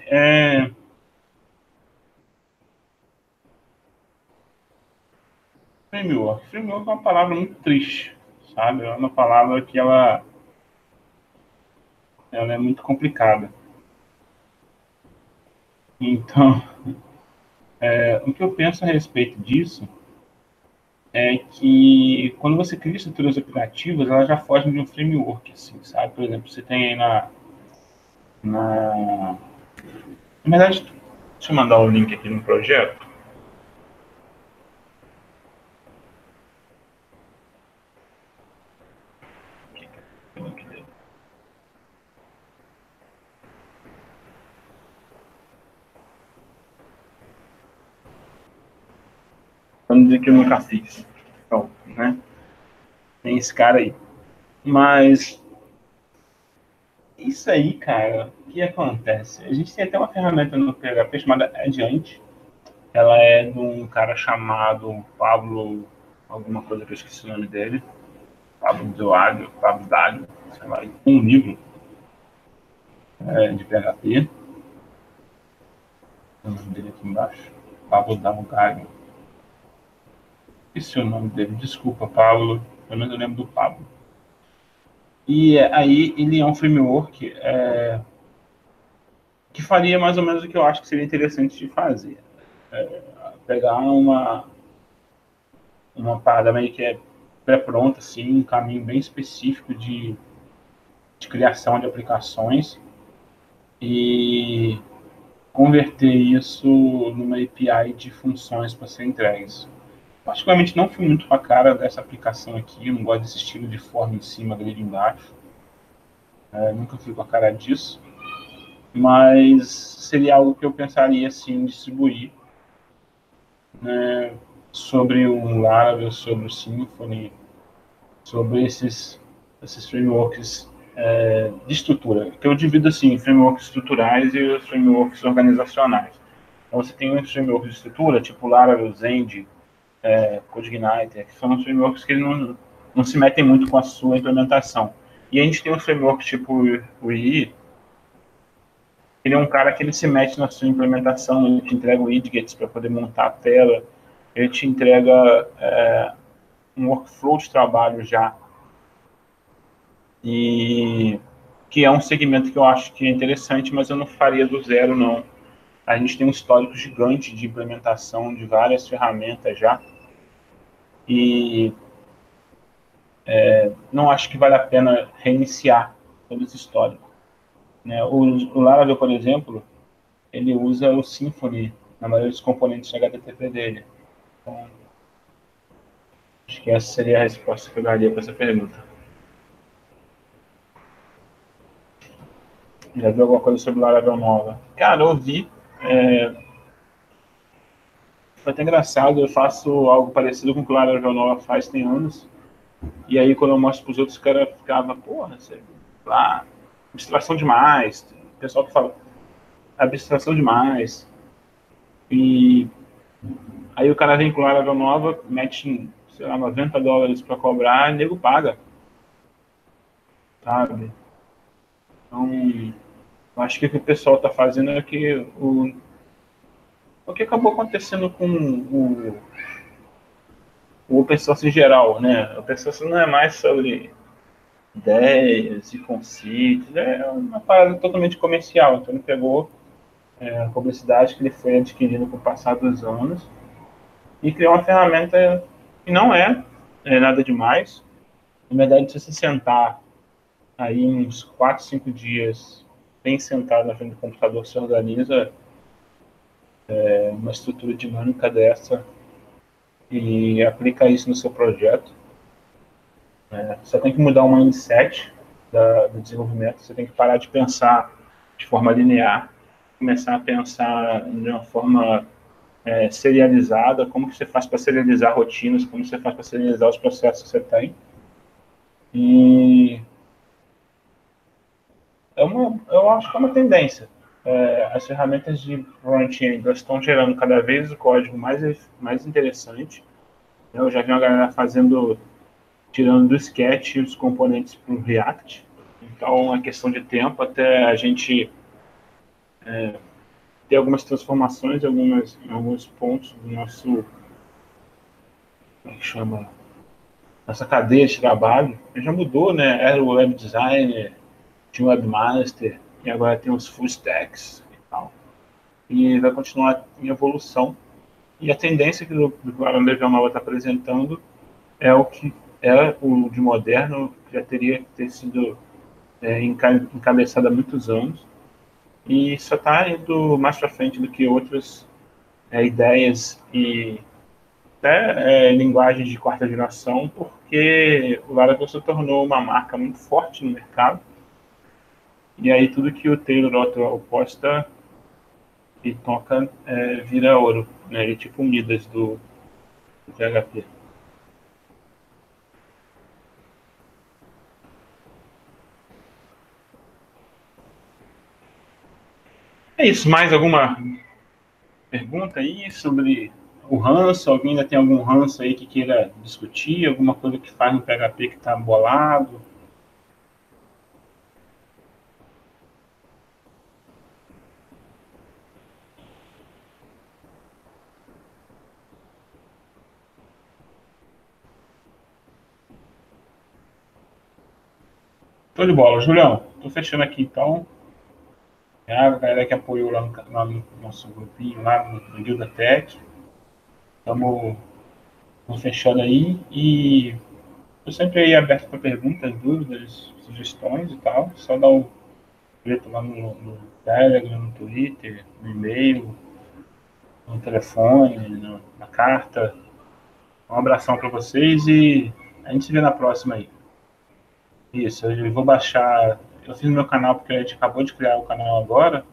S1: framework. Framework é uma palavra muito triste, sabe? É uma palavra que ela é muito complicada. Então, o que eu penso a respeito disso é que quando você cria estruturas operativas, elas já fogem de um framework, assim, sabe? Por exemplo, você tem aí na... Na verdade, deixa eu mandar o link aqui no projeto. Vamos dizer que eu nunca fiz. Então, né? Tem esse cara aí. Mas isso aí, cara, o que acontece? A gente tem até uma ferramenta no PHP chamada Adiante. Ela é de um cara chamado Pablo, alguma coisa que eu esqueci o nome dele. Pablo Doádio, Pablo Dádio, sei lá, um livro de PHP. O nome dele aqui embaixo. Pablo Dádio. Esqueci o nome dele, desculpa, Pablo. Pelo menos eu lembro do Pablo. E aí ele é um framework que faria mais ou menos o que eu acho que seria interessante de fazer. Pegar uma parada meio que pré-pronta, assim, um caminho bem específico de criação de aplicações e converter isso numa API de funções para ser entregues. Particularmente não fui muito com a cara dessa aplicação aqui, eu não gosto desse estilo de forma em cima, grid embaixo. Nunca fui com a cara disso. Mas seria algo que eu pensaria assim, em distribuir, né, sobre o Laravel, sobre o Symfony, sobre esses frameworks de estrutura, que eu divido assim, frameworks estruturais e os frameworks organizacionais. Então você tem os frameworks de estrutura, tipo Laravel, Zend, CodeIgniter, que são os frameworks que não se metem muito com a sua implementação. E a gente tem os frameworks tipo o II, ele é um cara que ele se mete na sua implementação, ele te entrega o widgets para poder montar a tela, ele te entrega um workflow de trabalho já, e que é um segmento que eu acho que é interessante, mas eu não faria do zero, não. A gente tem um histórico gigante de implementação de várias ferramentas já, e não acho que vale a pena reiniciar todo esse histórico. Né? O Laravel, por exemplo, ele usa o Symfony na maioria dos componentes de HTTP dele. Então, acho que essa seria a resposta que eu daria para essa pergunta. Já viu alguma coisa sobre Laravel nova? Cara, eu vi. Foi até engraçado, eu faço algo parecido com o que o Laravel nova faz, tem anos. E aí, quando eu mostro para os outros, os caras ficavam, porra, você, lá, abstração demais. O pessoal que fala, abstração demais. E aí o cara vem com Laravel nova, mete, sei lá, $90 para cobrar, e o nego paga, sabe? Então, eu acho que o que o pessoal está fazendo é que o que acabou acontecendo com o open source em geral, né? O open source não é mais sobre ideias e conceitos, é uma parada totalmente comercial. Então ele pegou a publicidade que ele foi adquirindo com o passar dos anos e criou uma ferramenta que não é nada demais. Na verdade, se você sentar aí uns 4, 5 dias bem sentado na frente do computador, se organiza uma estrutura dinâmica dessa e aplica isso no seu projeto. Você tem que mudar o mindset do desenvolvimento, você tem que parar de pensar de forma linear, começar a pensar de uma forma serializada, como que você faz para serializar rotinas, como você faz para serializar os processos que você tem. E eu acho que é uma tendência. As ferramentas de front-end estão gerando cada vez o código mais interessante. Eu já vi uma galera tirando do Sketch os componentes para o React. Então, é questão de tempo até a gente ter algumas transformações em alguns pontos do nosso, como é que chama, nossa cadeia de trabalho. Já mudou, né? Era o web designer, tinha o webmaster, e agora tem os full stacks e tal. E vai continuar em evolução. E a tendência que o Aaron Level está apresentando é o que é o de moderno, que já teria que ter sido encabeçado há muitos anos, e só está indo mais para frente do que outras ideias e até linguagens de quarta geração, porque o Laravel se tornou uma marca muito forte no mercado, e aí tudo que o Taylor atual posta e toca vira ouro, né? Ele é tipo Midas do PHP. É isso, mais alguma pergunta aí sobre o ranço? Alguém ainda tem algum ranço aí que queira discutir? Alguma coisa que faz no PHP que está bolado? Tô de bola. Julião, tô fechando aqui então. A galera que apoiou lá no nosso grupinho, lá no Guilda Tech. Estamos fechando aí e estou sempre aí aberto para perguntas, dúvidas, sugestões e tal. Só dá o jeito lá no Telegram, no Twitter, no e-mail, no telefone, na carta. Um abração para vocês e a gente se vê na próxima aí. Isso, eu vou baixar. Eu fiz no meu canal porque a gente acabou de criar o canal agora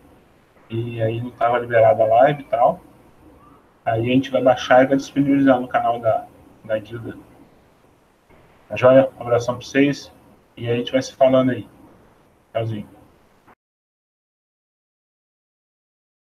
S1: e aí não estava liberada a live e tal. Aí a gente vai baixar e vai disponibilizar no canal da Guilda. Tá joia? Um abração para vocês e a gente vai se falando aí. Tchauzinho.